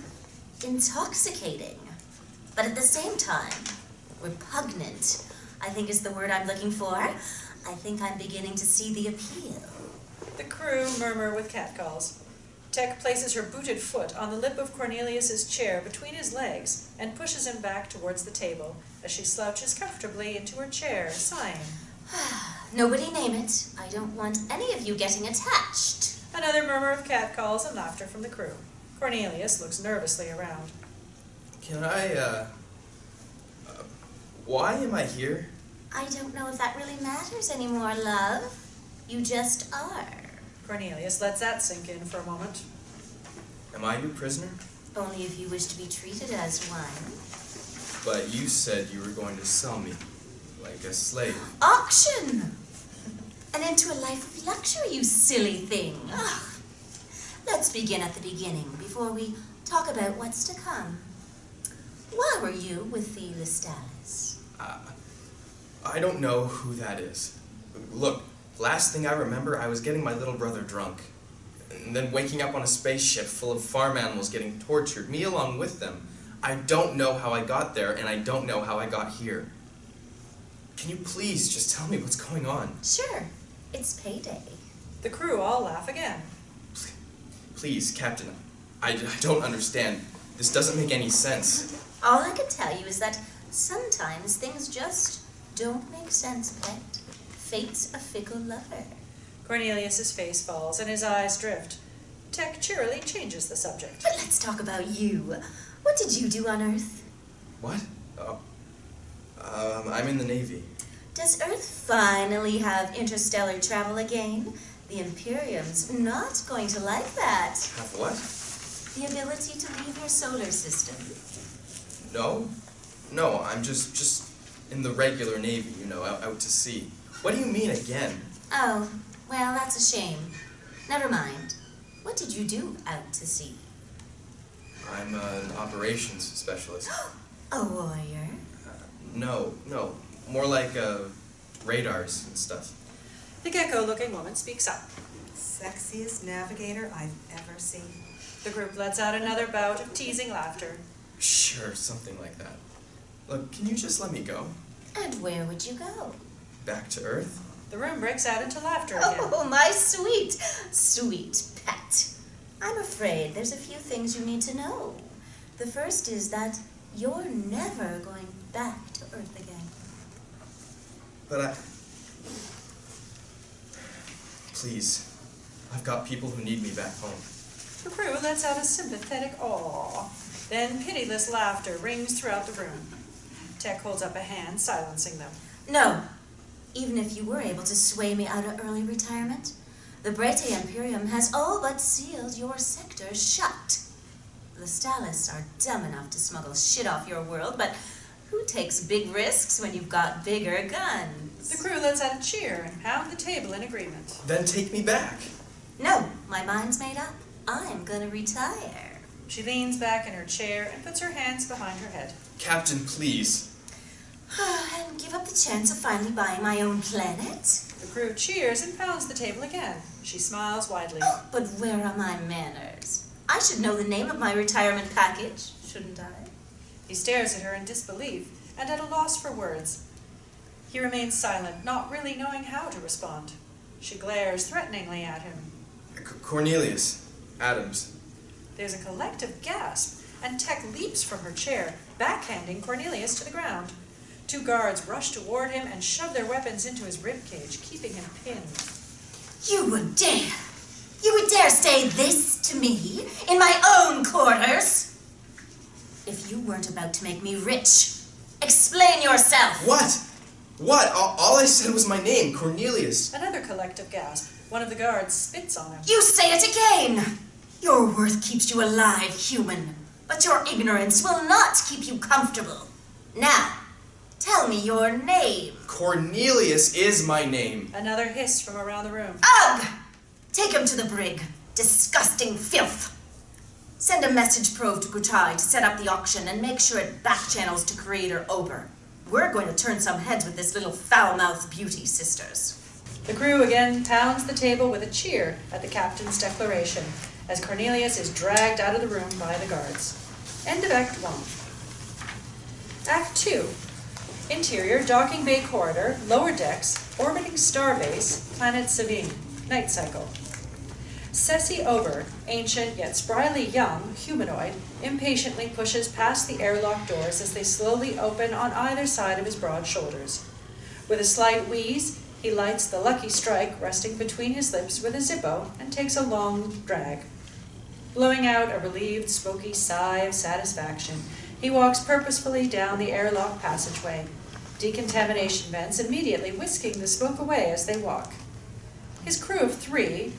intoxicating, but at the same time, repugnant, I think is the word I'm looking for. I think I'm beginning to see the appeal. The crew murmur with catcalls. Tech places her booted foot on the lip of Cornelius's chair between his legs and pushes him back towards the table as she slouches comfortably into her chair, sighing. Nobody name it. I don't want any of you getting attached. Another murmur of catcalls and laughter from the crew. Cornelius looks nervously around. Can I, why am I here? I don't know if that really matters anymore, love. You just are. Cornelius lets that sink in for a moment. Am I your prisoner? Only if you wish to be treated as one. But you said you were going to sell me, like a slave. Auction! And into a life of luxury, you silly thing. Ugh. Let's begin at the beginning before we talk about what's to come. Why were you with the Lestalis? I don't know who that is. Look, last thing I remember, I was getting my little brother drunk. And then waking up on a spaceship full of farm animals getting tortured, me along with them. I don't know how I got there, and I don't know how I got here. Can you please just tell me what's going on? Sure, it's payday. The crew all laugh again. Please, Captain, I don't understand. This doesn't make any sense. All I can tell you is that sometimes things just don't make sense, pet. Fate's a fickle lover. Cornelius's face falls and his eyes drift. Tech cheerily changes the subject. But let's talk about you. What did you do on Earth? What? I'm in the Navy. Does Earth finally have interstellar travel again? The Imperium's not going to like that. Have what? The ability to leave your solar system. No, I'm just in the regular Navy, out to sea. What do you mean again? Oh, well, that's a shame. Never mind. What did you do out to sea? I'm an operations specialist. A warrior? No, more like radars and stuff. The gecko-looking woman speaks up. Sexiest navigator I've ever seen. The group lets out another bout of teasing laughter. Sure, something like that. Look, can you just let me go? And where would you go? Back to Earth? The room breaks out into laughter again. Oh, my sweet pet. I'm afraid there's a few things you need to know. The first is that you're never going back to Earth again. But Please, I've got people who need me back home. The crew lets out a sympathetic aw. Then pitiless laughter rings throughout the room. Tech holds up a hand, silencing them. No. Even if you were able to sway me out of early retirement, the Breeta Imperium has all but sealed your sector shut. The Lestalis are dumb enough to smuggle shit off your world, but who takes big risks when you've got bigger guns? The crew lets out a cheer and pound the table in agreement. Then take me back. No, my mind's made up. I'm gonna retire. She leans back in her chair and puts her hands behind her head. Captain, please. And give up the chance of finally buying my own planet? The crew cheers and pounds the table again. She smiles widely. Oh, but where are my manners? I should know the name of my retirement package, shouldn't I? He stares at her in disbelief and at a loss for words. He remains silent, not really knowing how to respond. She glares threateningly at him. Cornelius. Adams. There's a collective gasp, and Tech leaps from her chair, backhanding Cornelius to the ground. Two guards rush toward him and shove their weapons into his ribcage, keeping him pinned. You would dare say this to me in my own quarters? If you weren't about to make me rich, explain yourself. What? All I said was my name, Cornelius. Another collective gasp. One of the guards spits on him. You say it again! Your worth keeps you alive, human, but your ignorance will not keep you comfortable. Now, tell me your name. Cornelius is my name. Another hiss from around the room. Ugh! Take him to the brig. Disgusting filth. Send a message probe to Gutai to set up the auction and make sure it backchannels to creator Obre. We're going to turn some heads with this little foul-mouthed beauty, sisters. The crew again pounds the table with a cheer at the captain's declaration as Cornelius is dragged out of the room by the guards. End of Act 1. Act 2. Interior, docking bay corridor, lower decks, orbiting starbase, planet Levene, night cycle. Sessi Obre, ancient yet spryly young, humanoid, impatiently pushes past the airlock doors as they slowly open on either side of his broad shoulders. With a slight wheeze, he lights the lucky strike resting between his lips with a Zippo and takes a long drag. Blowing out a relieved, smoky sigh of satisfaction, he walks purposefully down the airlock passageway, decontamination vents immediately whisking the smoke away as they walk. His crew of 3,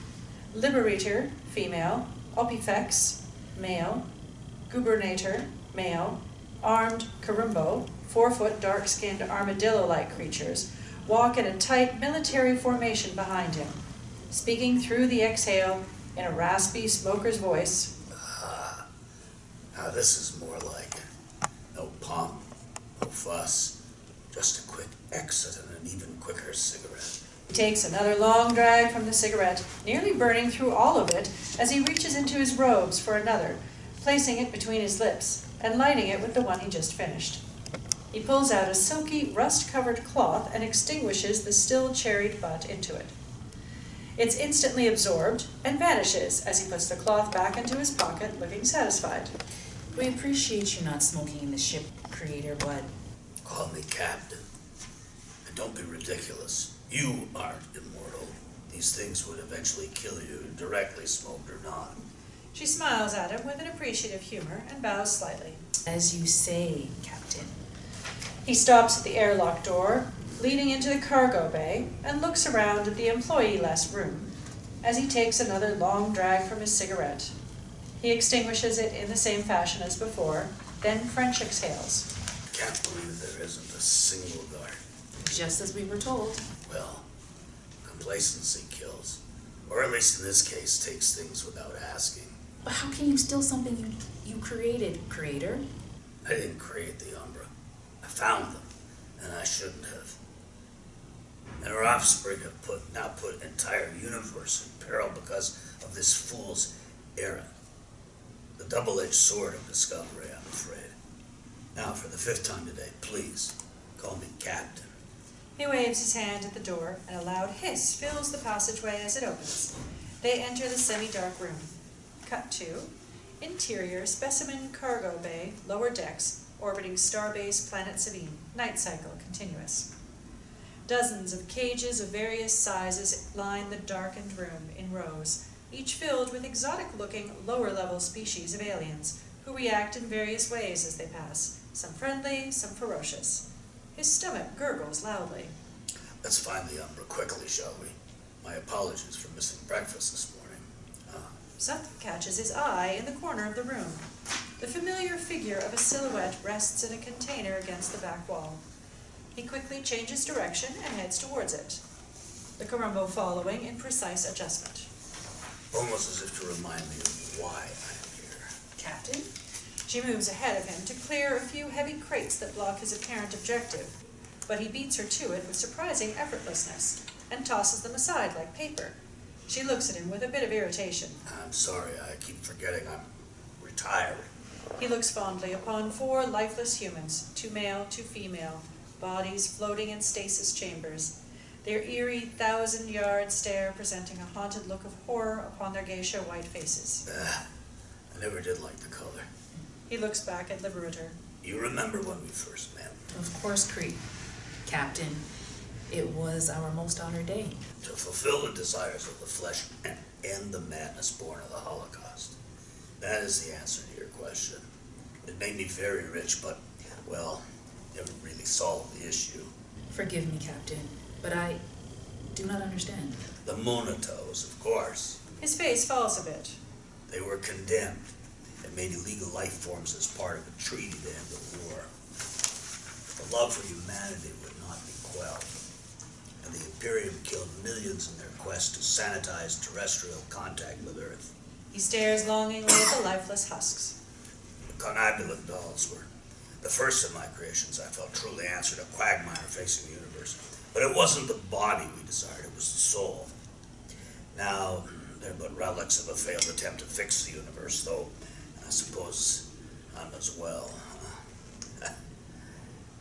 Liberator, female, Opifex, male, Gubernator, male, armed Karumbo, 4-foot dark-skinned armadillo-like creatures, walk in a tight military formation behind him. Speaking through the exhale, in a raspy smoker's voice. Now this is more like it. No pomp, no fuss, just a quick exit and an even quicker cigarette. He takes another long drag from the cigarette, nearly burning through all of it as he reaches into his robes for another, placing it between his lips and lighting it with the one he just finished. He pulls out a silky, rust-covered cloth and extinguishes the still cherried butt into it. It's instantly absorbed and vanishes as he puts the cloth back into his pocket, looking satisfied. We appreciate you not smoking in the ship, Creator, but Call me Captain. And don't be ridiculous. You aren't immortal. These things would eventually kill you, directly smoked or not. She smiles at him with an appreciative humor and bows slightly. as you say, Captain. He stops at the airlock door, leading into the cargo bay, and looks around at the employee-less room as he takes another long drag from his cigarette. He extinguishes it in the same fashion as before, then French exhales. Can't believe there isn't a single guard. Just as we were told. Well, complacency kills. Or at least in this case, takes things without asking. But how can you steal something you created, Creator? I didn't create the Umbra. I found them, and I shouldn't have. And our offspring have now put an entire universe in peril because of this fool's errand. The double-edged sword of discovery, I'm afraid. Now, for the 5th time today, please, call me Captain. He waves his hand at the door, and a loud hiss fills the passageway as it opens. They enter the semi-dark room. Cut to interior specimen cargo bay, lower decks, orbiting starbase planet Levene, night cycle continuous. Dozens of cages of various sizes line the darkened room in rows, each filled with exotic-looking lower-level species of aliens who react in various ways as they pass, some friendly, some ferocious. His stomach gurgles loudly. Let's find the Umbra quickly, shall we? My apologies for missing breakfast this morning. Something catches his eye in the corner of the room. The familiar figure of a silhouette rests in a container against the back wall. He quickly changes direction and heads towards it, the Corumbo following in precise adjustment. Almost as if to remind me of why I'm here. Captain? She moves ahead of him to clear a few heavy crates that block his apparent objective, but he beats her to it with surprising effortlessness and tosses them aside like paper. She looks at him with a bit of irritation. I'm sorry, I keep forgetting I'm retired. He looks fondly upon 4 lifeless humans, 2 male, 2 female, bodies floating in stasis chambers, their eerie 1,000-yard stare presenting a haunted look of horror upon their geisha white faces. I never did like the color. He looks back at Liberator. You remember when we first met? Of course, Captain. It was our most honored day. To fulfill the desires of the flesh and end the madness born of the Holocaust. That is the answer to your question. It made me very rich, but, well, never really solved the issue. Forgive me, Captain, but I do not understand. The Monotos, of course. His face falls a bit. They were condemned and made illegal life forms as part of a treaty to end the war. The love for humanity would not be quelled. And the Imperium killed millions in their quest to sanitize terrestrial contact with Earth. He stares longingly at the lifeless husks. The Conabulum dolls were the first of my creations I felt truly answered a quagmire facing the universe. But it wasn't the body we desired, it was the soul. Now, they're but relics of a failed attempt to fix the universe, though I suppose I'm as well.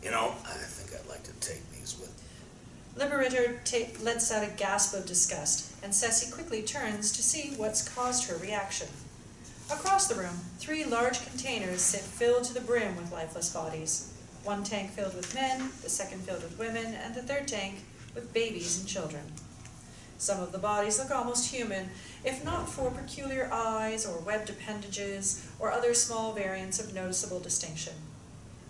I think I'd like to take these with me. Liberator lets out a gasp of disgust, and Sessi quickly turns to see what's caused her reaction. Across the room, 3 large containers sit filled to the brim with lifeless bodies. 1 tank filled with men, the 2nd filled with women, and the 3rd tank with babies and children. Some of the bodies look almost human, if not for peculiar eyes or webbed appendages or other small variants of noticeable distinction.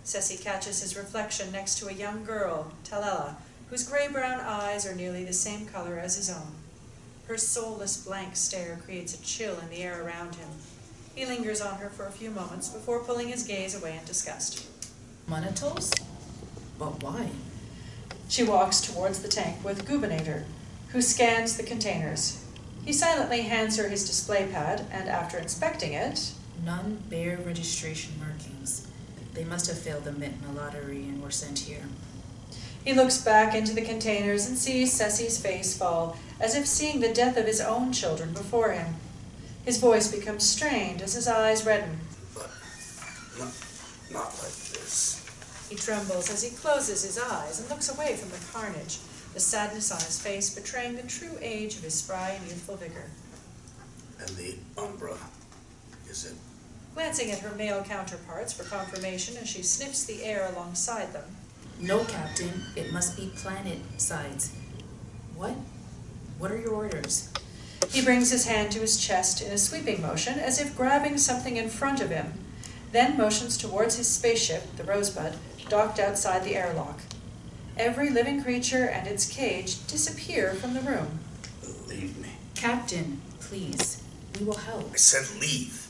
Sessi catches his reflection next to a young girl, Talela, whose gray-brown eyes are nearly the same color as his own. Her soulless blank stare creates a chill in the air around him. He lingers on her for a few moments before pulling his gaze away in disgust. Monotos? But why? She walks towards the tank with Gubernator, who scans the containers. He silently hands her his display pad, and after inspecting it, None bear registration markings. They must have failed the mint in a lottery and were sent here. he looks back into the containers and sees Sessi's face fall, as if seeing the death of his own children before him. His voice becomes strained as his eyes redden. But not like this. He trembles as he closes his eyes and looks away from the carnage, the sadness on his face betraying the true age of his spry and youthful vigor. And the Umbra, is it? Glancing at her male counterparts for confirmation as she sniffs the air alongside them. No, Captain. It must be planet sides. What? What are your orders? He brings his hand to his chest in a sweeping motion, as if grabbing something in front of him, then motions towards his spaceship, the Rosebud, docked outside the airlock. Every living creature and its cage disappear from the room. Leave me. Captain, please. We will help. I said leave.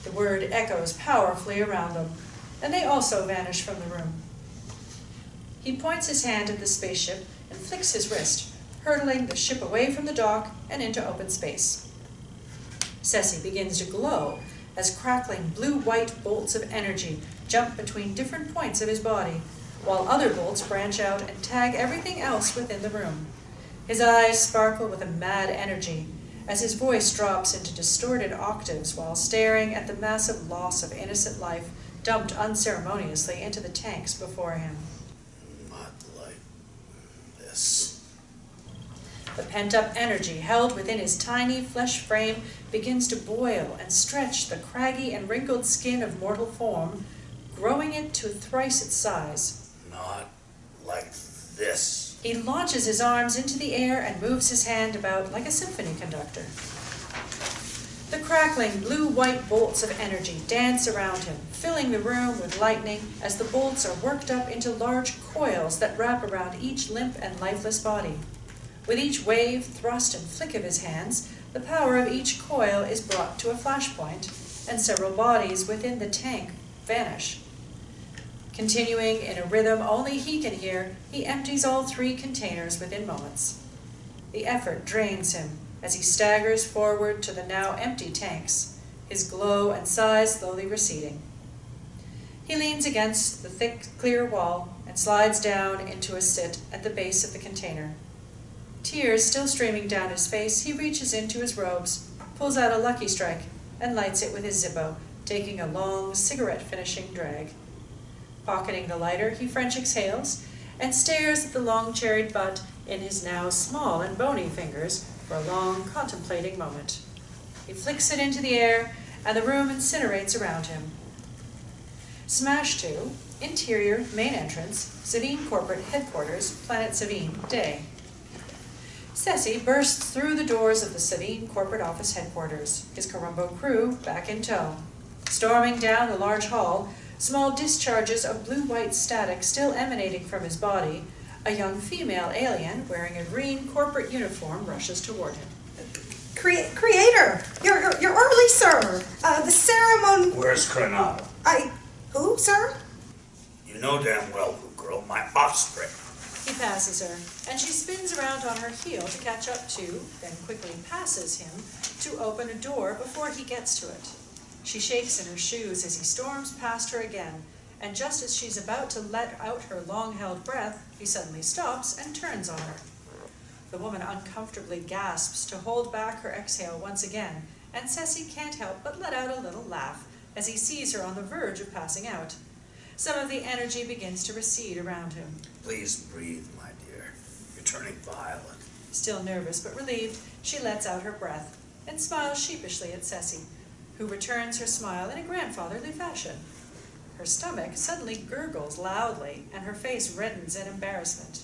The word echoes powerfully around them, and they also vanish from the room. He points his hand at the spaceship and flicks his wrist, hurtling the ship away from the dock and into open space. Sessi begins to glow as crackling blue-white bolts of energy jump between different points of his body, while other bolts branch out and tag everything else within the room. His eyes sparkle with a mad energy as his voice drops into distorted octaves while staring at the massive loss of innocent life dumped unceremoniously into the tanks before him. Not like this. The pent-up energy held within his tiny flesh frame begins to boil and stretch the craggy and wrinkled skin of mortal form, growing it to thrice its size. Not like this. He launches his arms into the air and moves his hand about like a symphony conductor. The crackling blue-white bolts of energy dance around him, filling the room with lightning as the bolts are worked up into large coils that wrap around each limp and lifeless body. With each wave, thrust, and flick of his hands, the power of each coil is brought to a flashpoint, and several bodies within the tank vanish. Continuing in a rhythm only he can hear, he empties all 3 containers within moments. The effort drains him as he staggers forward to the now empty tanks, his glow and size slowly receding. He leans against the thick, clear wall and slides down into a sit at the base of the container. Tears still streaming down his face, he reaches into his robes, pulls out a Lucky Strike, and lights it with his Zippo, taking a long, cigarette-finishing drag. Pocketing the lighter, he French exhales and stares at the long-cherried butt in his now small and bony fingers for a long, contemplating moment. He flicks it into the air, and the room incinerates around him. Smash 2, interior, main entrance, Levene corporate headquarters, planet Levene, day. Sessi bursts through the doors of the Levene corporate office headquarters, his Corumbo crew back in tow. Storming down the large hall, small discharges of blue-white static still emanating from his body, a young female alien wearing a green corporate uniform rushes toward him. Creator, you're early, sir. The ceremony. Where's Cornelius? Who, sir? You know damn well who, girl. My offspring. He passes her, and she spins around on her heel to catch up to, then quickly passes him to open a door before he gets to it. She shakes in her shoes as he storms past her again, and just as she's about to let out her long-held breath, he suddenly stops and turns on her. The woman uncomfortably gasps to hold back her exhale once again, and Sessi can't help but let out a little laugh as he sees her on the verge of passing out. Some of the energy begins to recede around him. Please breathe, my dear. You're turning violent. Still nervous but relieved, she lets out her breath and smiles sheepishly at Sessi, who returns her smile in a grandfatherly fashion. Her stomach suddenly gurgles loudly, and her face reddens in embarrassment.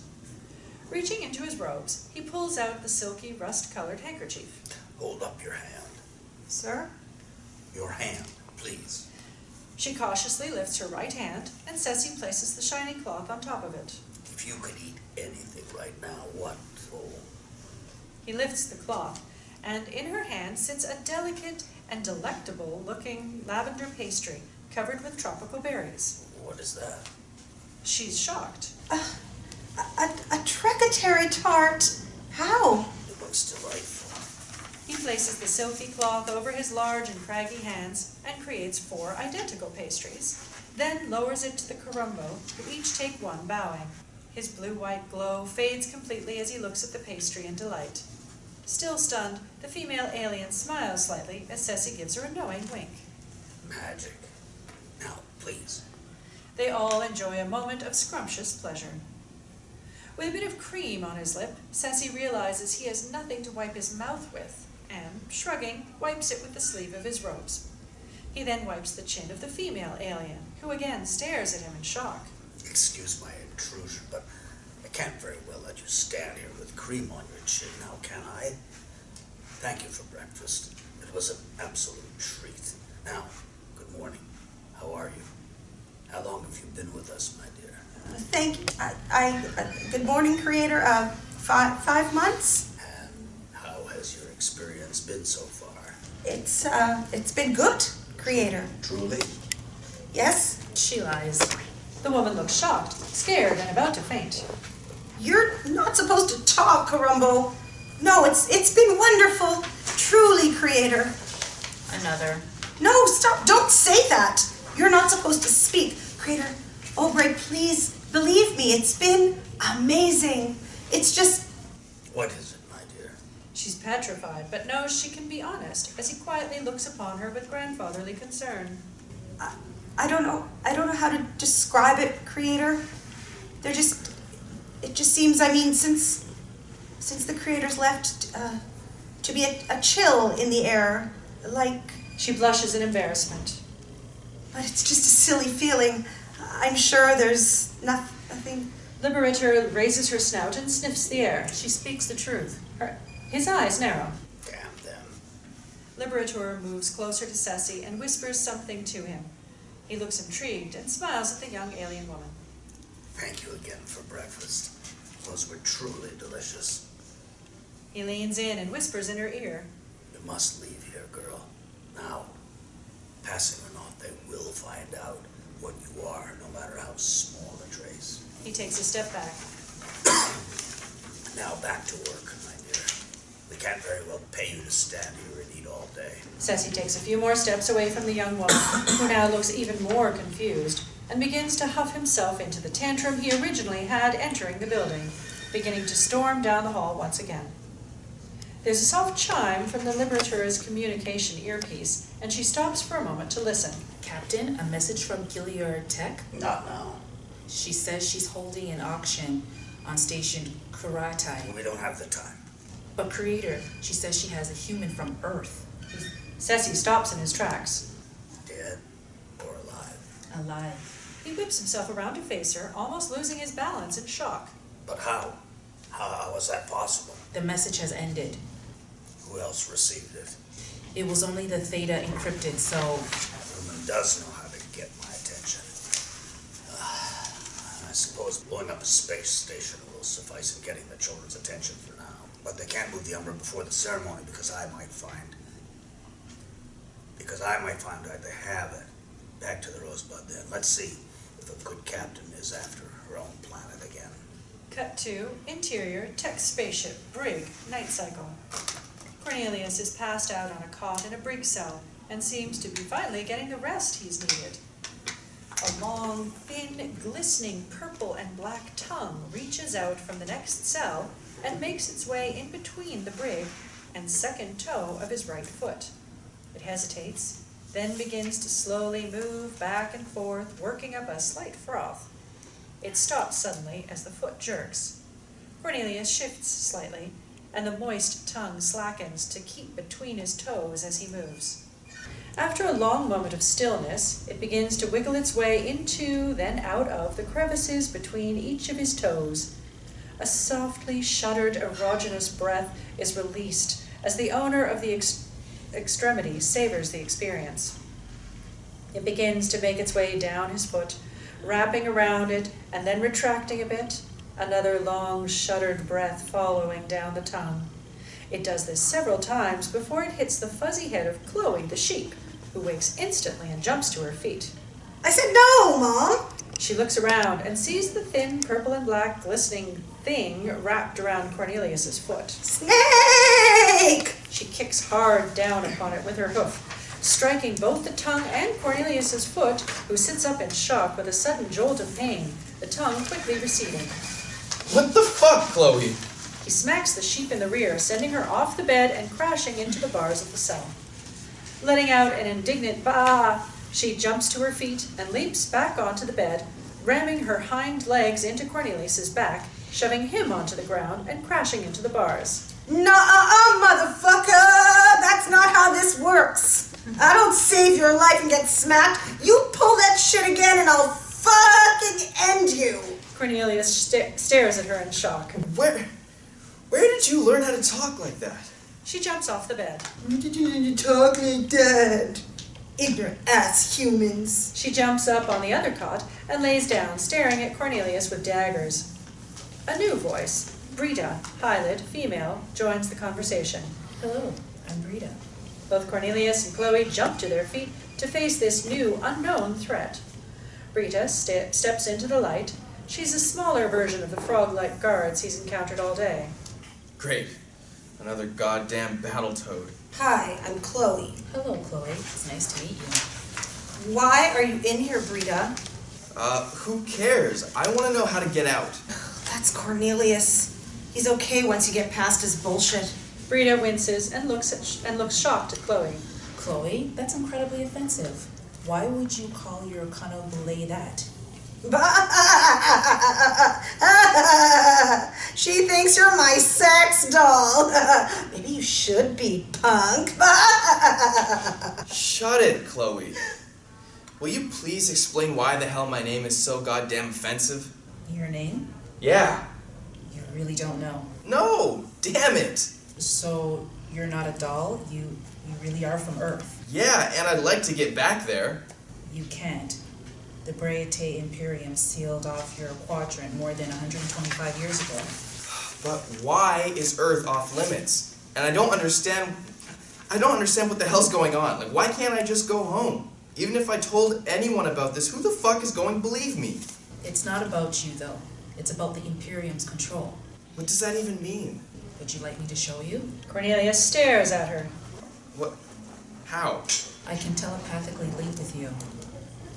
Reaching into his robes, he pulls out the silky, rust-colored handkerchief. Hold up your hand. Sir? Your hand, please. She cautiously lifts her right hand, and Sessi places the shiny cloth on top of it. If you could eat anything right now, what? Oh. He lifts the cloth, and in her hand sits a delicate and delectable-looking lavender pastry covered with tropical berries. What is that? She's shocked. A trecatary tart. How? It looks delightful. He places the silky cloth over his large and craggy hands and creates 4 identical pastries, then lowers it to the Corumbo, who each take one, bowing. His blue-white glow fades completely as he looks at the pastry in delight. Still stunned, the female alien smiles slightly as Sessi gives her a knowing wink. Magic. Now, please. They all enjoy a moment of scrumptious pleasure. With a bit of cream on his lip, Sessi realizes he has nothing to wipe his mouth with, and, shrugging, wipes it with the sleeve of his robes. He then wipes the chin of the female alien, who again stares at him in shock. Excuse my intrusion, but I can't very well let you stand here with cream on your chin now, can I? Thank you for breakfast. It was an absolute treat. Now, good morning. How are you? How long have you been with us, my dear? Thank you. Good morning, Creator. 5 months? And how has your experience been so far? It's been good, Creator. Truly? Yes? She lies. The woman looks shocked, scared, and about to faint. You're not supposed to talk, Corumbo. No, it's been wonderful. Truly, Creator. Another. No, stop. Don't say that. You're not supposed to speak. Creator, Obre, please believe me. It's been amazing. It's just... What is it, my dear? She's petrified, but knows she can be honest, as he quietly looks upon her with grandfatherly concern. I don't know how to describe it, Creator. It just seems, since the Creator's left, to be a chill in the air, like... She blushes in embarrassment. But it's just a silly feeling. I'm sure there's nothing... Liberator raises her snout and sniffs the air. She speaks the truth. His eyes narrow. Damn them. Liberator moves closer to Sessi and whispers something to him. He looks intrigued and smiles at the young alien woman. Thank you again for breakfast. Those were truly delicious. He leans in and whispers in her ear. You must leave here, girl. Now, passing or not, they will find out what you are, no matter how small a trace. He takes a step back. Now back to work, my dear. We can't very well pay you to stand here and eat all day. Sessi takes a few more steps away from the young woman, who now looks even more confused, and begins to huff himself into the tantrum he originally had entering the building, beginning to storm down the hall once again. There's a soft chime from the Liberator's communication earpiece, and she stops for a moment to listen. Captain, a message from Gilead Tech. Not now. She says she's holding an auction on station Karatai. We don't have the time. But Creator, she says she has a human from Earth. Sessi stops in his tracks. Dead or alive? Alive. He whips himself around to face her, almost losing his balance in shock. But how? How is that possible? The message has ended. Who else received it? It was only the Theta encrypted, so... That woman does know how to get my attention. I suppose blowing up a space station will suffice in getting the children's attention for now. But they can't move the Umbra before the ceremony because I might find out they have it. Back to the Rosebud then. Let's see if a good captain is after her own planet again. Cut to interior tech spaceship, brig, night cycle. Cornelius is passed out on a cot in a brig cell and seems to be finally getting the rest he's needed. A long, thin, glistening purple and black tongue reaches out from the next cell and makes its way in between the brig and second toe of his right foot. It hesitates, then begins to slowly move back and forth, working up a slight froth. It stops suddenly as the foot jerks. Cornelius shifts slightly, and the moist tongue slackens to keep between his toes as he moves. After a long moment of stillness, it begins to wiggle its way into, then out of, the crevices between each of his toes. A softly shuddered erogenous breath is released as the owner of the extremity savors the experience. It begins to make its way down his foot, wrapping around it and then retracting a bit, another long shuddered breath following down the tongue. It does this several times before it hits the fuzzy head of Chloe the sheep, who wakes instantly and jumps to her feet. I said no, Mom! She looks around and sees the thin purple and black glistening thing wrapped around Cornelius's foot. Snake! She kicks hard down upon it with her hoof, striking both the tongue and Cornelius's foot, who sits up in shock with a sudden jolt of pain, the tongue quickly receding. What the fuck, Chloe? He smacks the sheep in the rear, sending her off the bed and crashing into the bars of the cell. Letting out an indignant bah, she jumps to her feet and leaps back onto the bed, ramming her hind legs into Cornelius's back, shoving him onto the ground and crashing into the bars. Nuh-uh, motherfucker! That's not how this works. I don't save your life and get smacked. You pull that shit again and I'll fucking end you. Cornelius stares at her in shock. Where did you learn how to talk like that? She jumps off the bed. Where did you learn to talk like that? Ignorant ass humans. She jumps up on the other cot and lays down, staring at Cornelius with daggers. A new voice, Breeta, Hylet, female, joins the conversation. Hello, I'm Breeta. Both Cornelius and Chloe jump to their feet to face this new, unknown threat. Breeta steps into the light. She's a smaller version of the frog-like guards he's encountered all day. Great. Another goddamn battletoad. Hi, I'm Chloe. Hello, Chloe. It's nice to meet you. Why are you in here, Breeta? Who cares? I want to know how to get out. That's Cornelius. He's okay once you get past his bullshit. Breeta winces and looks shocked at Chloe. Chloe, that's incredibly offensive. Why would you call your canobule that? She thinks you're my sex doll. Maybe you should be, punk. Shut it, Chloe. Will you please explain why the hell my name is so goddamn offensive? Your name? Yeah. You really don't know. No! Damn it! So, you're not a doll? You really are from Earth? Yeah, and I'd like to get back there. You can't. The Breeta Imperium sealed off your quadrant more than 125 years ago. But why is Earth off limits? And I don't understand what the hell's going on. Like, why can't I just go home? Even if I told anyone about this, who the fuck is going to believe me? It's not about you, though. It's about the Imperium's control. What does that even mean? Would you like me to show you? Cornelius stares at her. What? How? I can telepathically link with you.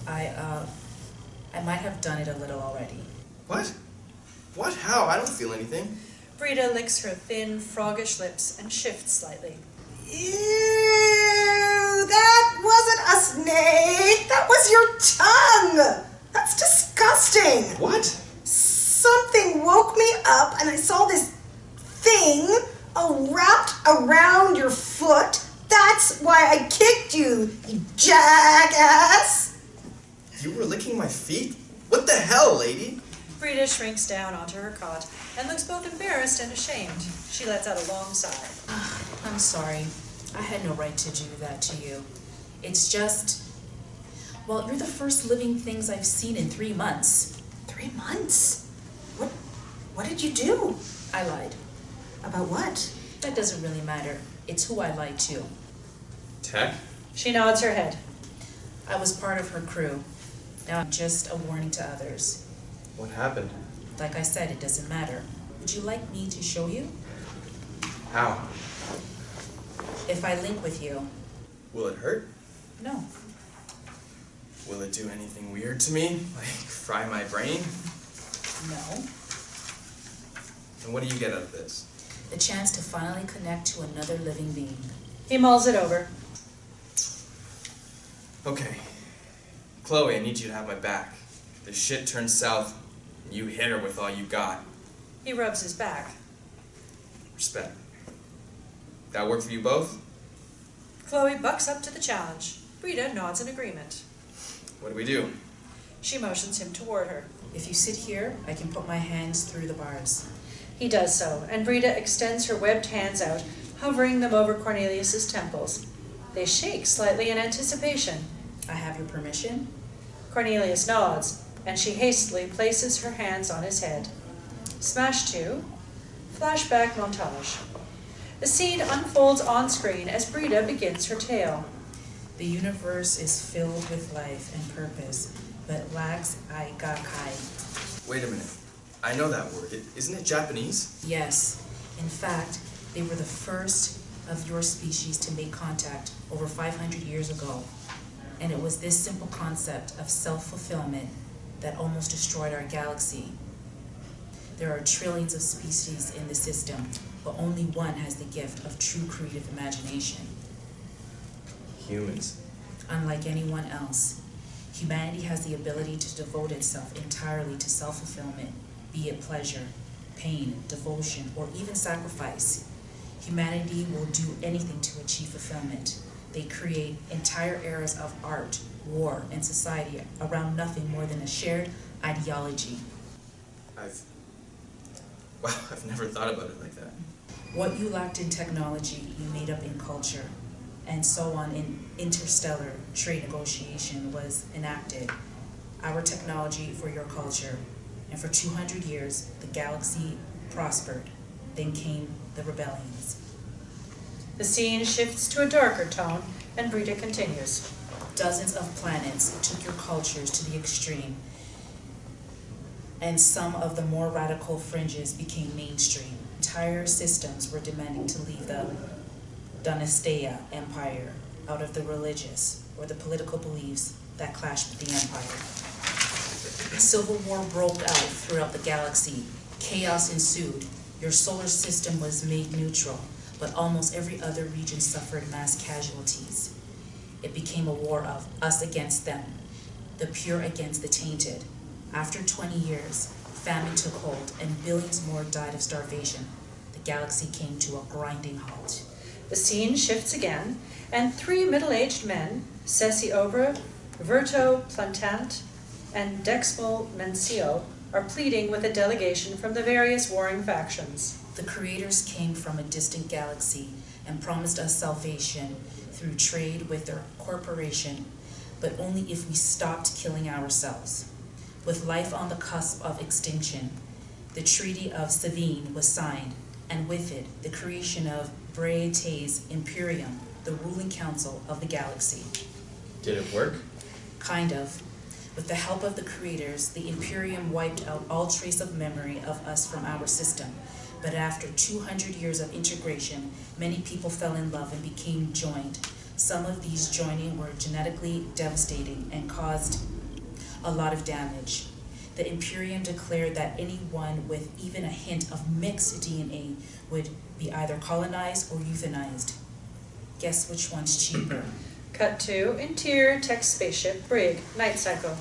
I might have done it a little already. What? What? How? I don't feel anything. Breeta licks her thin, froggish lips and shifts slightly. Ew, that wasn't a snake. That was your tongue. That's disgusting. What? Something woke me up and I saw this thing wrapped around your foot. That's why I kicked you, you jackass. You were licking my feet? What the hell, lady? Breeta shrinks down onto her cot and looks both embarrassed and ashamed. She lets out a long sigh. I'm sorry. I had no right to do that to you. It's just... Well, you're the first living things I've seen in 3 months. 3 months? What did you do? I lied. About what? That doesn't really matter. It's who I lied to. Tech? She nods her head. I was part of her crew. Now I'm just a warning to others. What happened? Like I said, it doesn't matter. Would you like me to show you? How? If I link with you. Will it hurt? No. Will it do anything weird to me? Like fry my brain? No. And what do you get out of this? The chance to finally connect to another living being. He mulls it over. Okay. Chloe, I need you to have my back. If the shit turns south, you hit her with all you got. He rubs his back. Respect. That work for you both? Chloe bucks up to the challenge. Breeta nods in agreement. What do we do? She motions him toward her. If you sit here, I can put my hands through the bars. He does so, and Breeta extends her webbed hands out, hovering them over Cornelius's temples. They shake slightly in anticipation. I have your permission? Cornelius nods, and she hastily places her hands on his head. Smash 2. Flashback montage. The scene unfolds on screen as Breeta begins her tale. The universe is filled with life and purpose, but lacks aigakai. Wait a minute. I know that word. Isn't it Japanese? Yes. In fact, they were the first of your species to make contact over 500 years ago. And it was this simple concept of self-fulfillment that almost destroyed our galaxy. There are trillions of species in the system, but only one has the gift of true creative imagination. Humans. Unlike anyone else, humanity has the ability to devote itself entirely to self-fulfillment, be it pleasure, pain, devotion, or even sacrifice. Humanity will do anything to achieve fulfillment. They create entire eras of art, war, and society around nothing more than a shared ideology. I've never thought about it like that. What you lacked in technology, you made up in culture, and so on in interstellar trade negotiation was enacted. Our technology for your culture, and for 200 years, the galaxy prospered. Then came the rebellions. The scene shifts to a darker tone, and Breeta continues. Dozens of planets took your cultures to the extreme, and some of the more radical fringes became mainstream. Entire systems were demanding to leave the Dynastia Empire out of the religious or the political beliefs that clashed with the Empire. Civil war broke out throughout the galaxy. Chaos ensued. Your solar system was made neutral, but almost every other region suffered mass casualties. It became a war of us against them, the pure against the tainted. After 20 years, famine took hold and billions more died of starvation. The galaxy came to a grinding halt. The scene shifts again, and three middle-aged men, Sessi Obre, Verto Plantant, and Dexmal Mencio, are pleading with a delegation from the various warring factions. The creators came from a distant galaxy and promised us salvation through trade with their corporation, but only if we stopped killing ourselves. With life on the cusp of extinction, the Treaty of Levene was signed, and with it, the creation of Breeta's Imperium, the ruling council of the galaxy. Did it work? Kind of. With the help of the creators, the Imperium wiped out all trace of memory of us from our system. But after 200 years of integration, many people fell in love and became joined. Some of these joining were genetically devastating and caused a lot of damage. The Imperium declared that anyone with even a hint of mixed DNA would be either colonized or euthanized. Guess which one's cheaper? Cut to interior tech spaceship brig, night cycle.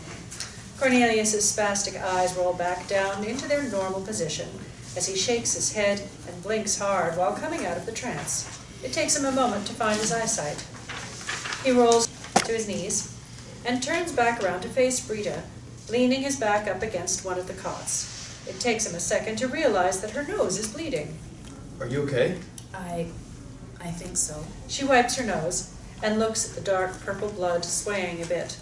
Cornelius's spastic eyes roll back down into their normal position as he shakes his head and blinks hard while coming out of the trance. It takes him a moment to find his eyesight. He rolls to his knees and turns back around to face Breeta, leaning his back up against one of the cots. It takes him a second to realize that her nose is bleeding. Are you okay? I think so. She wipes her nose and looks at the dark purple blood swaying a bit.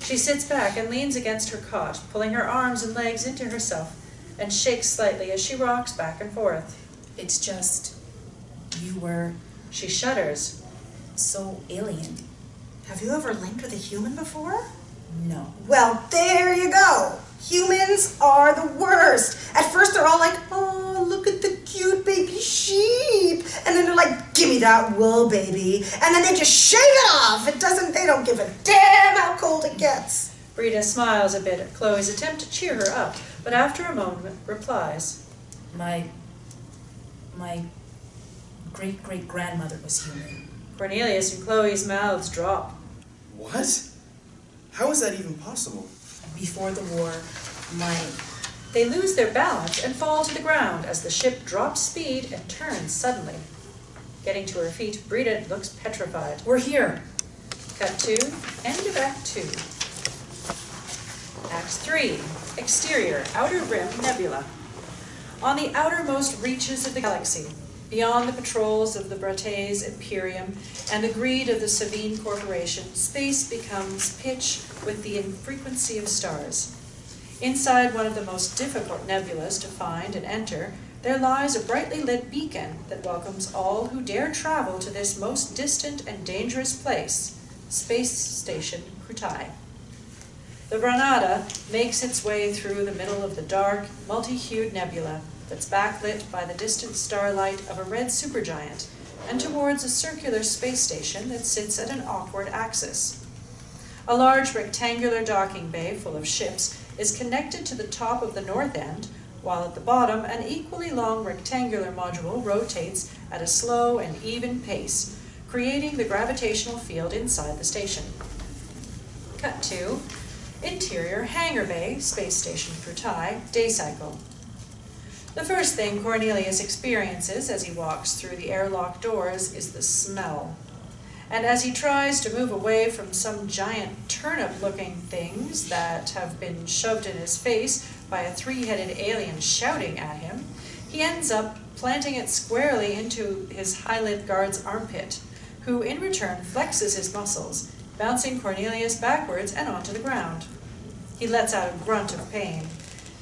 She sits back and leans against her cot, pulling her arms and legs into herself, and shakes slightly as she rocks back and forth. It's just, you were She shudders. so alien. Have you ever linked with a human before? No. Well, there you go. Humans are the worst. At first they're all like, oh, look at the cute baby sheep. And then they're like, give me that wool, baby. And then they just shave it off. They don't give a damn how cold it gets. Breeta smiles a bit at Chloe's attempt to cheer her up, but after a moment replies. My great-great-grandmother was human. Cornelius and Chloe's mouths drop. What? How is that even possible? Before the war, They lose their balance and fall to the ground as the ship drops speed and turns suddenly. Getting to her feet, Breeta looks petrified. We're here. Cut to end of Act 2. Act 3. Exterior, Outer Rim Nebula. On the outermost reaches of the galaxy, beyond the patrols of the Breeta's Imperium and the greed of the Levene Corporation, space becomes pitch with the infrequency of stars. Inside one of the most difficult nebulas to find and enter, there lies a brightly lit beacon that welcomes all who dare travel to this most distant and dangerous place, Space Station Cari. The Granada makes its way through the middle of the dark, multi-hued nebula that's backlit by the distant starlight of a red supergiant and towards a circular space station that sits at an awkward axis. A large rectangular docking bay full of ships is connected to the top of the north end, while at the bottom an equally long rectangular module rotates at a slow and even pace, creating the gravitational field inside the station. Cut to interior hangar bay, space station Breeta, day cycle. The first thing Cornelius experiences as he walks through the airlock doors is the smell. And as he tries to move away from some giant turnip-looking things that have been shoved in his face by a three-headed alien shouting at him, he ends up planting it squarely into his Hylian guard's armpit, who in return flexes his muscles, bouncing Cornelius backwards and onto the ground. He lets out a grunt of pain.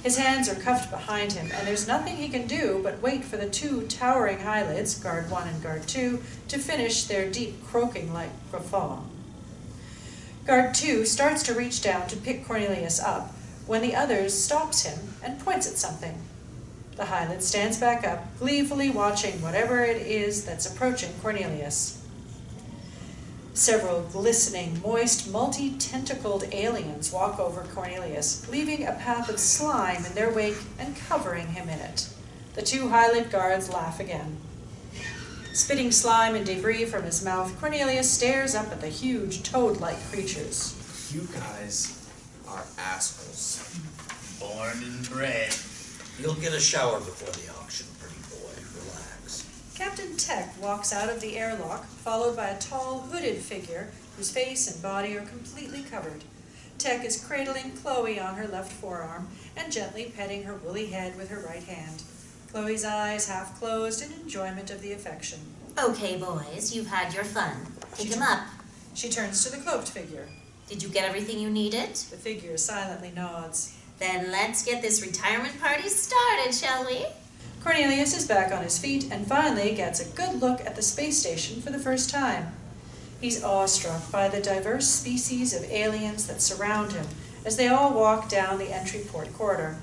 His hands are cuffed behind him, and there's nothing he can do but wait for the two towering Hylids, Guard 1 and Guard 2, to finish their deep croaking like guffaw. Guard 2 starts to reach down to pick Cornelius up, when the other stops him and points at something. The Hylid stands back up, gleefully watching whatever it is that's approaching Cornelius. Several glistening, moist, multi-tentacled aliens walk over Cornelius, leaving a path of slime in their wake and covering him in it. The two Hylid guards laugh again. Spitting slime and debris from his mouth, Cornelius stares up at the huge toad-like creatures. You guys are assholes. Born and bred. You'll get a shower before the auction, pretty boy. Relax. Captain Tech walks out of the airlock, followed by a tall, hooded figure whose face and body are completely covered. Tech is cradling Chloe on her left forearm and gently petting her woolly head with her right hand. Chloe's eyes half closed in enjoyment of the affection. Okay, boys, you've had your fun. Pick him up. She turns to the cloaked figure. Did you get everything you needed? The figure silently nods. Then let's get this retirement party started, shall we? Cornelius is back on his feet and finally gets a good look at the space station for the first time. He's awestruck by the diverse species of aliens that surround him as they all walk down the entry port corridor.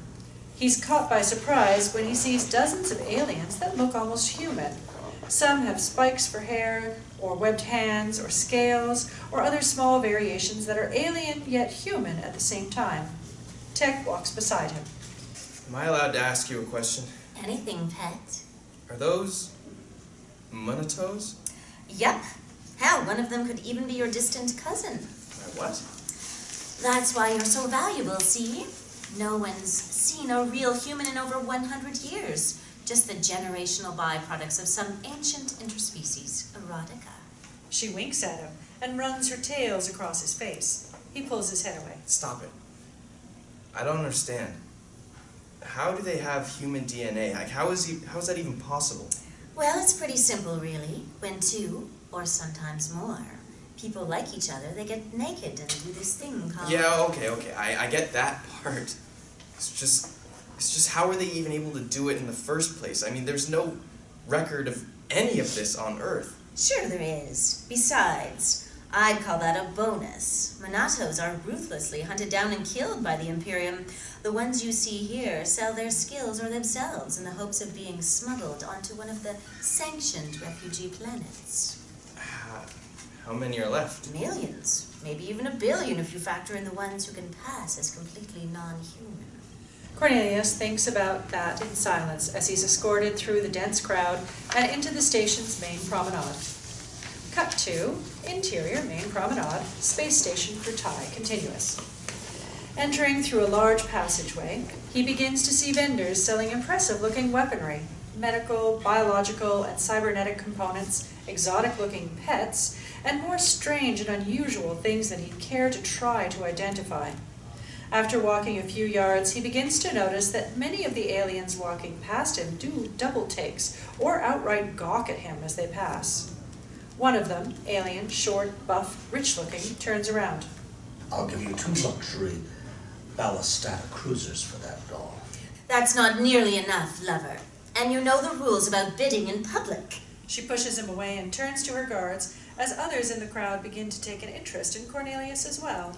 He's caught by surprise when he sees dozens of aliens that look almost human. Some have spikes for hair, or webbed hands, or scales, or other small variations that are alien yet human at the same time. Tech walks beside him. Am I allowed to ask you a question? Anything, pet? Are those monotos? Yup. Hell, one of them could even be your distant cousin. What? That's why you're so valuable, see? No one's seen a real human in over 100 years. Just the generational byproducts of some ancient interspecies erotica. She winks at him and runs her tails across his face. He pulls his head away. Stop it. I don't understand. How do they have human DNA? Like, how is that even possible? Well, it's pretty simple, really. When two, or sometimes more, people like each other, they get naked and do this thing called... Yeah, okay. I get that part. It's just how are they even able to do it in the first place? I mean, there's no record of any of this on Earth. Sure there is. Besides, I'd call that a bonus. Monotos are ruthlessly hunted down and killed by the Imperium. The ones you see here sell their skills or themselves in the hopes of being smuggled onto one of the sanctioned refugee planets. How many are left? Millions. Maybe even 1 billion if you factor in the ones who can pass as completely non-human. Cornelius thinks about that in silence as he's escorted through the dense crowd and into the station's main promenade. Cut to interior main promenade, space station Breeta, continuous. Entering through a large passageway, he begins to see vendors selling impressive-looking weaponry, medical, biological, and cybernetic components, exotic-looking pets, and more strange and unusual things than he'd care to try to identify. After walking a few yards, he begins to notice that many of the aliens walking past him do double takes or outright gawk at him as they pass. One of them, alien, short, buff, rich-looking, turns around. I'll give you 2 luxury ballistic cruisers for that doll. That's not nearly enough, lover. And you know the rules about bidding in public. She pushes him away and turns to her guards as others in the crowd begin to take an interest in Cornelius as well.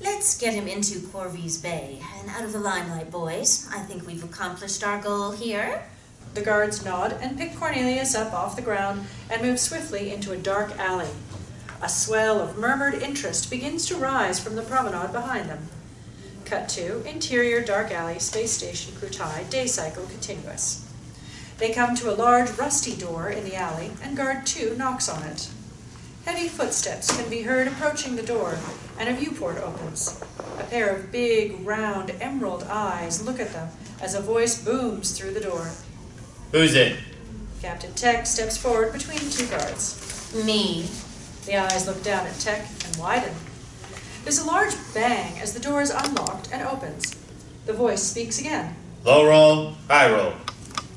Let's get him into Corvy's Bay and out of the limelight, boys. I think we've accomplished our goal here. The guards nod and pick Cornelius up off the ground and move swiftly into a dark alley. A swell of murmured interest begins to rise from the promenade behind them. Cut to interior dark alley, space station crew tie, day cycle continuous. They come to a large rusty door in the alley, and guard 2 knocks on it. Heavy footsteps can be heard approaching the door, and a viewport opens. A pair of big, round, emerald eyes look at them as a voice booms through the door. Who's it? Captain Tech steps forward between 2 guards. Me. The eyes look down at Tech and widen. There's a large bang as the door is unlocked and opens. The voice speaks again. Low roll, high roll.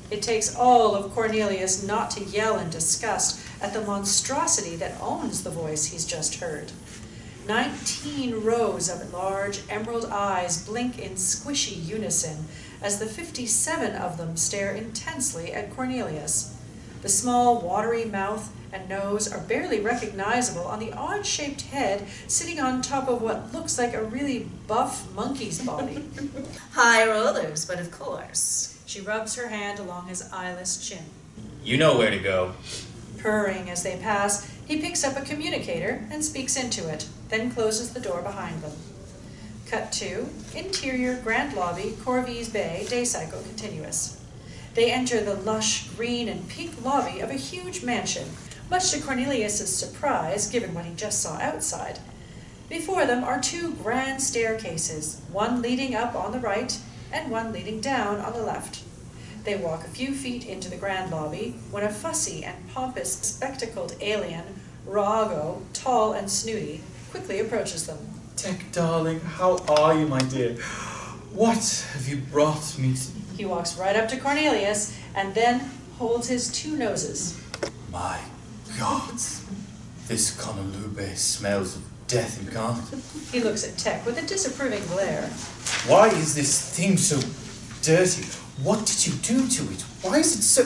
It takes all of Cornelius not to yell in disgust at the monstrosity that owns the voice he's just heard. 19 rows of large emerald eyes blink in squishy unison as the 57 of them stare intensely at Cornelius. The small, watery mouth and nose are barely recognizable on the odd-shaped head sitting on top of what looks like a really buff monkey's body. High rollers, but of course. She rubs her hand along his eyeless chin. You know where to go. Purring as they pass, he picks up a communicator and speaks into it, then closes the door behind them. Cut to interior Grand Lobby, Corvées Bay, day cycle continuous. They enter the lush green and pink lobby of a huge mansion, much to Cornelius's surprise, given what he just saw outside. Before them are 2 grand staircases, one leading up on the right and one leading down on the left. They walk a few feet into the grand lobby when a fussy and pompous spectacled alien, Rago, tall and snooty, quickly approaches them. Tech, darling, how are you, my dear? What have you brought me to? He walks right up to Cornelius and then holds his 2 noses. My God, this Konolube smells of death incarnate. He looks at Tech with a disapproving glare. Why is this thing so dirty? What did you do to it? Why is it so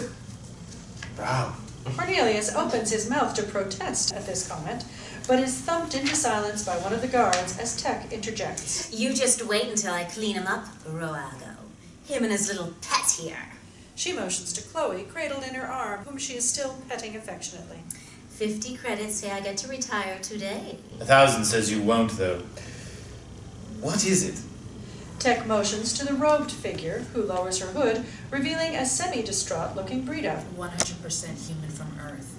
brown? Cornelius opens his mouth to protest at this comment, but is thumped into silence by one of the guards as Tech interjects. You just wait until I clean him up, Roago. Him and his little pet here. She motions to Chloe, cradled in her arm, whom she is still petting affectionately. 50 credits say I get to retire today. 1,000 says you won't, though. What is it? Tech motions to the robed figure, who lowers her hood, revealing a semi-distraught looking Breeta. 100% human from Earth.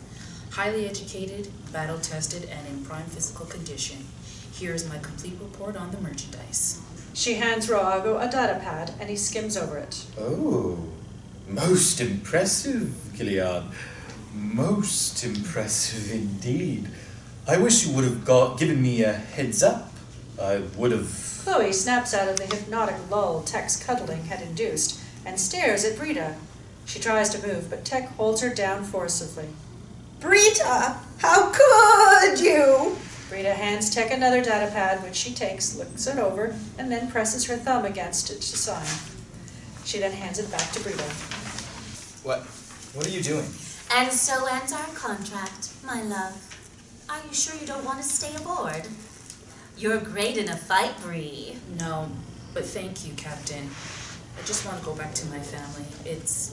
Highly educated, battle-tested, and in prime physical condition. Here is my complete report on the merchandise. She hands Roago a data pad, and he skims over it. Oh, most impressive, Kilian. Most impressive indeed. I wish you would have given me a heads up. I would have... Chloe snaps out of the hypnotic lull Tech's cuddling had induced, and stares at Breeta. She tries to move, but Tech holds her down forcibly. Breeta, how could you? Breeta hands Tech another data pad, which she takes, looks it over, and then presses her thumb against it to sign. She then hands it back to Breeta. What are you doing? And so ends our contract, my love. Are you sure you don't want to stay aboard? You're great in a fight, Bree. No, but thank you, Captain. I just want to go back to my family. It's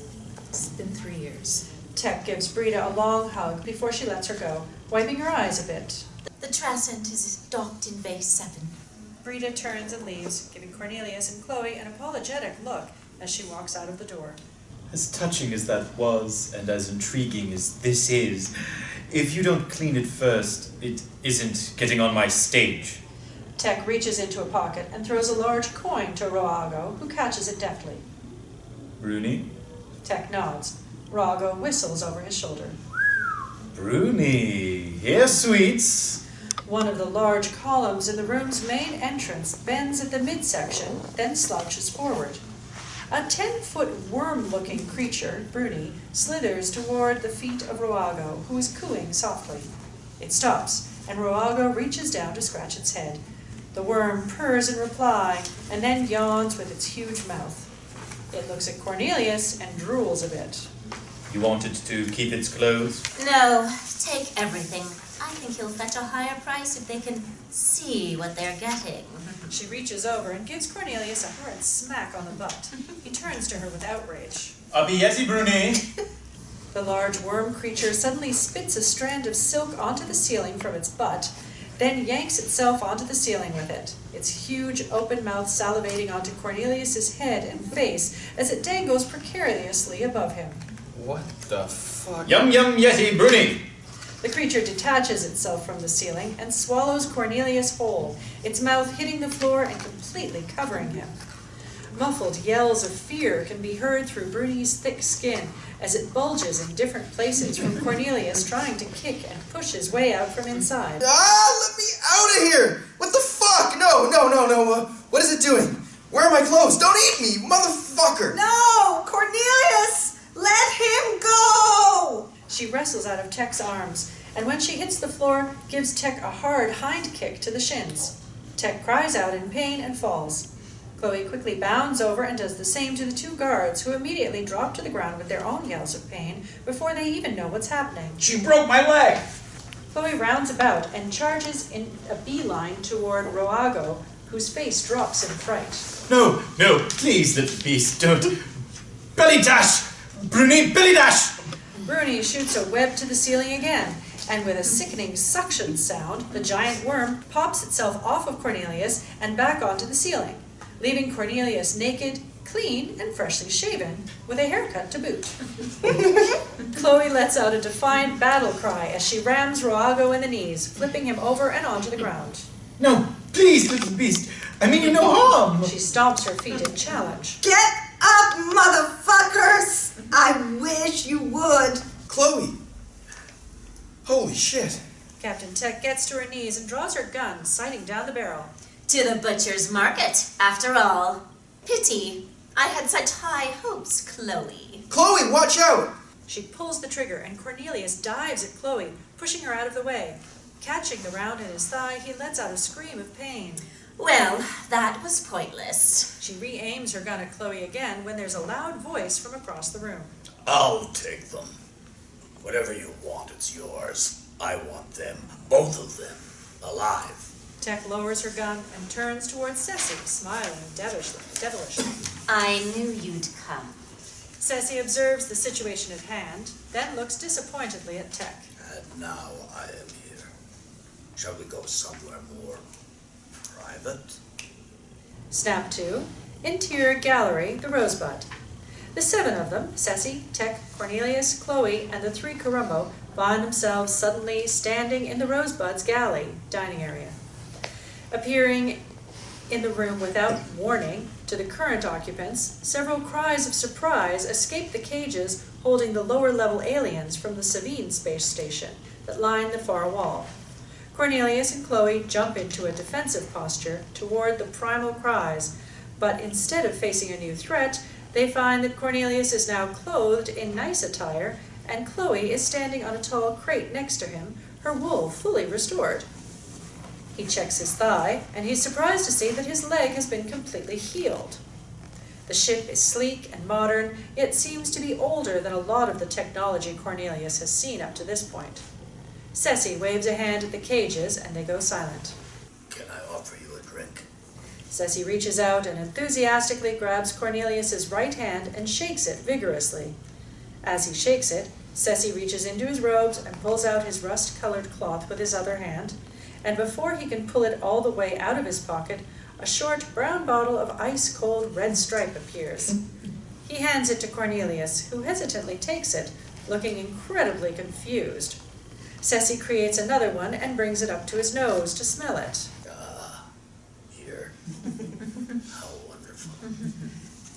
been 3 years. Tech gives Breeta a long hug before she lets her go, wiping her eyes a bit. The Trascent is docked in Base 7. Breeta turns and leaves, giving Cornelius and Chloe an apologetic look as she walks out of the door. As touching as that was, and as intriguing as this is, if you don't clean it first, it isn't getting on my stage. Tech reaches into a pocket and throws a large coin to Roago, who catches it deftly. Bruni? Tech nods. Roago whistles over his shoulder. Bruni, here, sweets. One of the large columns in the room's main entrance bends at the midsection, then slouches forward. A 10-foot worm-looking creature, Bruni, slithers toward the feet of Roago, who is cooing softly. It stops, and Roago reaches down to scratch its head. The worm purrs in reply, and then yawns with its huge mouth. It looks at Cornelius and drools a bit. You wanted to keep its clothes? No, take everything. I think he'll fetch a higher price if they can see what they're getting. She reaches over and gives Cornelius a hard smack on the butt. He turns to her with outrage. Abiezi Bruni. The large worm creature suddenly spits a strand of silk onto the ceiling from its butt, then yanks itself onto the ceiling with it, its huge open mouth salivating onto Cornelius's head and face as it dangles precariously above him. What the fuck? Yum yum yeti Bruni. The creature detaches itself from the ceiling and swallows Cornelius whole, its mouth hitting the floor and completely covering him. Muffled yells of fear can be heard through Bruni's thick skin as it bulges in different places from Cornelius trying to kick and push his way out from inside. Let me out of here! What the fuck? No. What is it doing? Where are my clothes? Don't eat me, motherfucker! No! Cornelius! Let him go! She wrestles out of Tech's arms, and when she hits the floor, gives Tech a hard hind kick to the shins. Tech cries out in pain and falls. Chloe quickly bounds over and does the same to the two guards, who immediately drop to the ground with their own yells of pain before they even know what's happening. She broke my leg. Chloe rounds about and charges in a beeline toward Roago, whose face drops in fright. No, please, little beast, don't. Belly dash! Bruni, belly dash! Bruni shoots a web to the ceiling again, and with a sickening suction sound, the giant worm pops itself off of Cornelius and back onto the ceiling, leaving Cornelius naked, clean, and freshly shaven, with a haircut to boot. Chloe lets out a defiant battle cry as she rams Roago in the knees, flipping him over and onto the ground. No, please, little beast. I mean you no harm. She stomps her feet in challenge. Get up, motherfuckers! I wish you would. Chloe! Holy shit. Captain Tech gets to her knees and draws her gun, sighting down the barrel. To the butcher's market, after all. Pity. I had such high hopes, Chloe. Chloe, watch out! She pulls the trigger, and Cornelius dives at Chloe, pushing her out of the way. Catching the round in his thigh, he lets out a scream of pain. Well, that was pointless. She re-aims her gun at Chloe again when there's a loud voice from across the room. I'll take them. Whatever you want, it's yours. I want them, both of them, alive. Tech lowers her gun and turns towards Sessi, smiling devilishly. I knew you'd come. Sessi observes the situation at hand, then looks disappointedly at Tech. And now I am here. Shall we go somewhere more private? Snap to Interior Gallery, the Rosebud. The seven of them, Sessi, Tech, Cornelius, Chloe, and the three Karumbo, find themselves suddenly standing in the Rosebud's galley dining area. Appearing in the room without warning to the current occupants, several cries of surprise escape the cages holding the lower-level aliens from the Levene space station that line the far wall. Cornelius and Chloe jump into a defensive posture toward the primal cries, but instead of facing a new threat, they find that Cornelius is now clothed in nice attire, and Chloe is standing on a tall crate next to him, her wool fully restored. He checks his thigh, and he's surprised to see that his leg has been completely healed. The ship is sleek and modern, yet seems to be older than a lot of the technology Cornelius has seen up to this point. Sessi waves a hand at the cages, and they go silent. Can I offer you a drink? Sessi reaches out and enthusiastically grabs Cornelius's right hand and shakes it vigorously. As he shakes it, Sessi reaches into his robes and pulls out his rust-colored cloth with his other hand, and before he can pull it all the way out of his pocket, a short brown bottle of ice-cold red stripe appears. He hands it to Cornelius, who hesitantly takes it, looking incredibly confused. Sessi creates another one and brings it up to his nose to smell it. Here. How wonderful.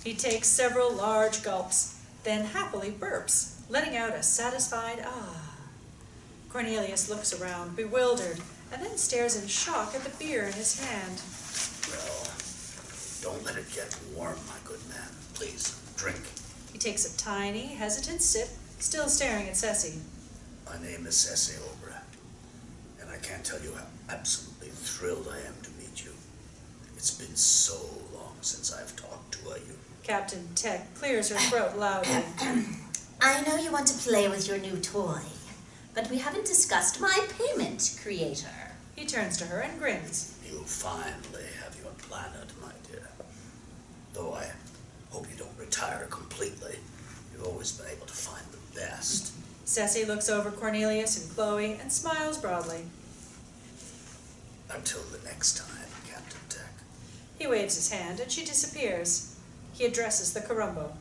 He takes several large gulps, then happily burps, letting out a satisfied ah. Cornelius looks around, bewildered, and then stares in shock at the beer in his hand. Well, don't let it get warm, my good man. Please, drink. He takes a tiny, hesitant sip, still staring at Sessi. My name is Sessi, Obre, and I can't tell you how absolutely thrilled I am to meet you. It's been so long since I've talked to you. Captain Tech clears her throat loudly. I know you want to play with your new toy, but we haven't discussed my payment, creator. He turns to her and grins. You'll finally have your planet, my dear. Though I hope you don't retire completely. You've always been able to find the best. Sessi looks over Cornelius and Chloe and smiles broadly. Until the next time, Captain Tech. He waves his hand and she disappears. He addresses the Corumbo.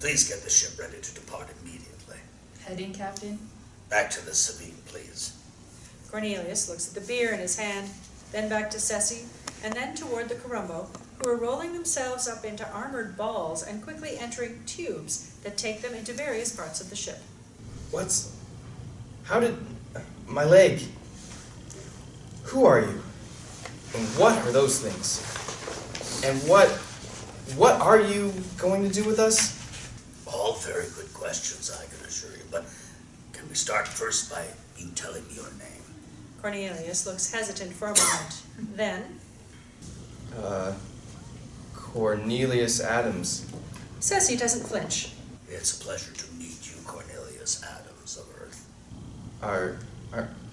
Please get the ship ready to depart immediately. Heading, Captain? Back to the Sabine, please. Cornelius looks at the beer in his hand, then back to Sessi, and then toward the Corumbo, who are rolling themselves up into armored balls and quickly entering tubes that take them into various parts of the ship. How did... my leg. Who are you? And what are those things? And what are you going to do with us? All very good questions, I can assure you, but can we start first by you telling me your name? Cornelius looks hesitant for a moment. Then, Cornelius Adams. Sessi doesn't flinch. It's a pleasure to meet you, Cornelius Adams of Earth.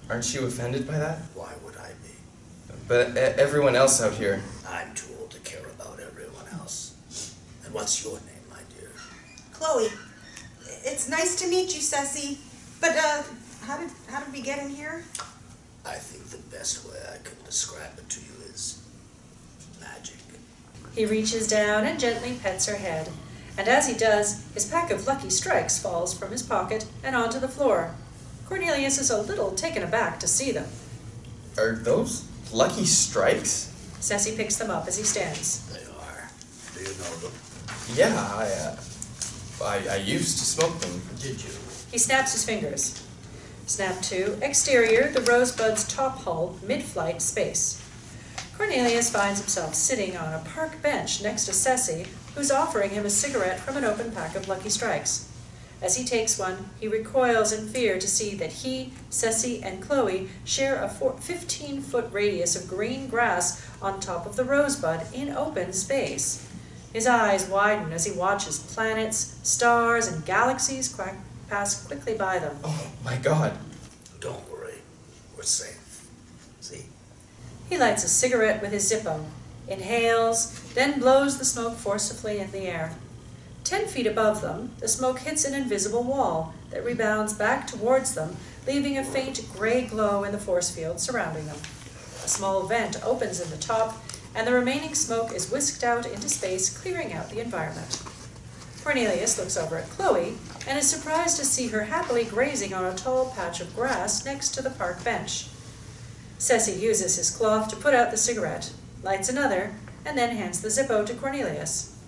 Aren't you offended by that? Why would I be? But everyone else out here. I'm too old to care about everyone else. And what's your name, my dear? Chloe, it's nice to meet you, Sessi. But, how did we get in here? I think the best way I can describe it to you is magic. He reaches down and gently pets her head, and as he does, his pack of Lucky Strikes falls from his pocket and onto the floor. Cornelius is a little taken aback to see them. Are those Lucky Strikes? Sessi picks them up as he stands. They are. Do you know them? Yeah, I used to smoke them. Did you? He snaps his fingers. Snap 2, exterior, the Rosebud's top hull, mid-flight space. Cornelius finds himself sitting on a park bench next to Sessi, who's offering him a cigarette from an open pack of Lucky Strikes. As he takes one, he recoils in fear to see that he, Sessi, and Chloe share a 15-foot radius of green grass on top of the Rosebud in open space. His eyes widen as he watches planets, stars, and galaxies pass quickly by them. Oh my God. Don't worry. We're safe. See? He lights a cigarette with his Zippo, inhales, then blows the smoke forcefully in the air. 10 feet above them, the smoke hits an invisible wall that rebounds back towards them, leaving a faint gray glow in the force field surrounding them. A small vent opens in the top, and the remaining smoke is whisked out into space, clearing out the environment. Cornelius looks over at Chloe and is surprised to see her happily grazing on a tall patch of grass next to the park bench. Sessi uses his cloth to put out the cigarette, lights another, and then hands the Zippo to Cornelius.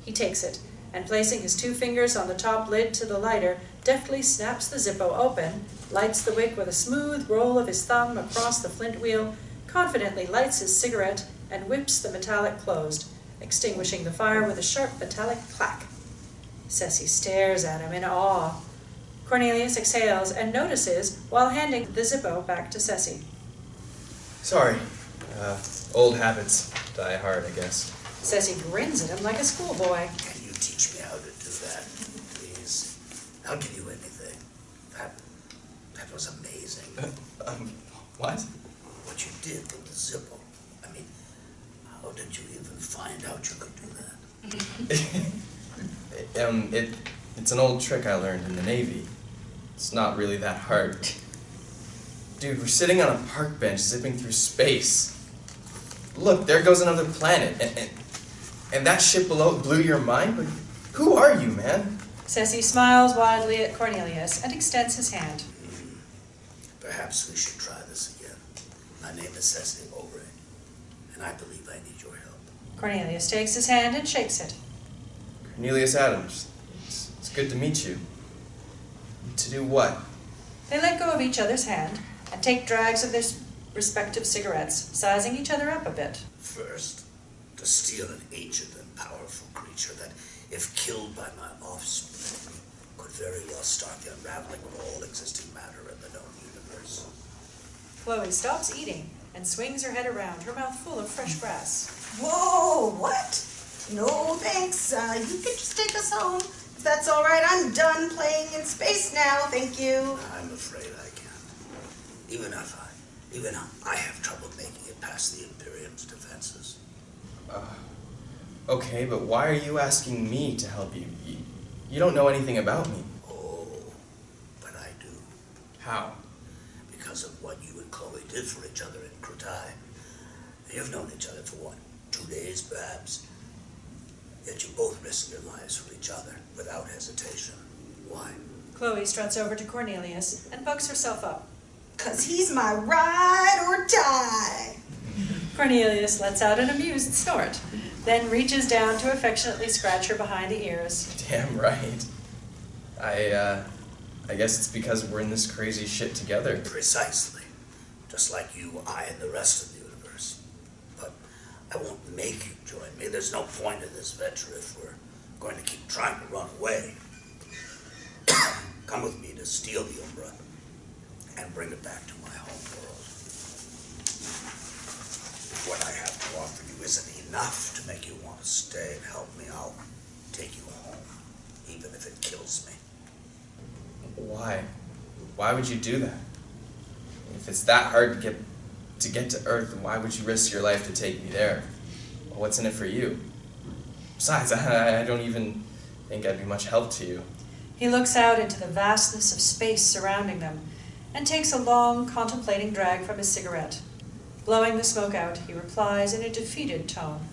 He takes it, and placing his 2 fingers on the top lid to the lighter, deftly snaps the Zippo open, lights the wick with a smooth roll of his thumb across the flint wheel, confidently lights his cigarette, and whips the metallic closed, extinguishing the fire with a sharp metallic clack. Sessi stares at him in awe. Cornelius exhales and notices while handing the Zippo back to Sessi. Sorry. Old habits die hard, I guess. Sessi grins at him like a schoolboy. Can you teach me how to do that, please? I'll give you anything. That was amazing. What? What you did with the Zippo. I mean, how did you even find out you could do that? It's an old trick I learned in the Navy. It's not really that hard. Dude, we're sitting on a park bench zipping through space. Look, there goes another planet. And that ship below blew your mind? But who are you, man? Sessi smiles widely at Cornelius and extends his hand. Perhaps we should try this again. My name is Sessi Obre, and I believe I need your help. Cornelius takes his hand and shakes it. Cornelius Adams. It's good to meet you. To do what? They let go of each other's hand and take drags of their respective cigarettes, sizing each other up a bit. First, to steal an ancient and powerful creature that, if killed by my offspring, could very well start the unraveling of all existing matter in the known universe. Chloe stops eating and swings her head around, her mouth full of fresh grass. Whoa, what? No, thanks. You can just take us home. If that's all right, I'm done playing in space now, thank you. I'm afraid I can't. Even I have trouble making it past the Imperium's defenses. Okay, but why are you asking me to help you? You don't know anything about me. Oh, but I do. How? Because of what you and Chloe did for each other in Krutai. You've known each other for what, 2 days perhaps? Yet you both risked your lives for each other without hesitation. Why? Chloe struts over to Cornelius and bugs herself up. 'Cause he's my ride or die. Cornelius lets out an amused snort, then reaches down to affectionately scratch her behind the ears. Damn right. I guess it's because we're in this crazy shit together. Precisely. Just like you, I, and the rest of the universe. But I won't make you join me. There's no point in this venture if we're going to keep trying to run away. Come with me to steal the Obre and bring it back to my home world. If what I have to offer you isn't enough to make you want to stay and help me, I'll take you home, even if it kills me. Why? Why would you do that? If it's that hard to get to Earth, then why would you risk your life to take me there? Well, what's in it for you? Besides, I don't even think I'd be much help to you. He looks out into the vastness of space surrounding them and takes a long, contemplating drag from his cigarette. Blowing the smoke out, he replies in a defeated tone.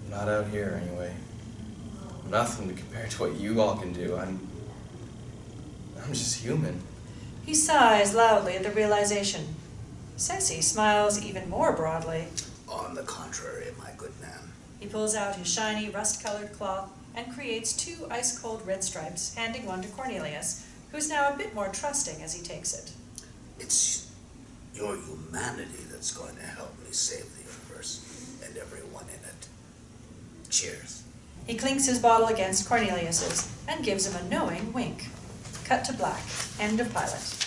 Not out here, anyway. Nothing to compare to what you all can do. I'm just human. He sighs loudly at the realization. Sessi smiles even more broadly. On the contrary, my good man. He pulls out his shiny, rust-colored cloth and creates 2 ice-cold red stripes, handing one to Cornelius, who's now a bit more trusting as he takes it. It's your humanity that's going to help me save the universe and everyone in it. Cheers. He clinks his bottle against Cornelius's and gives him a knowing wink. Cut to black. End of pilot.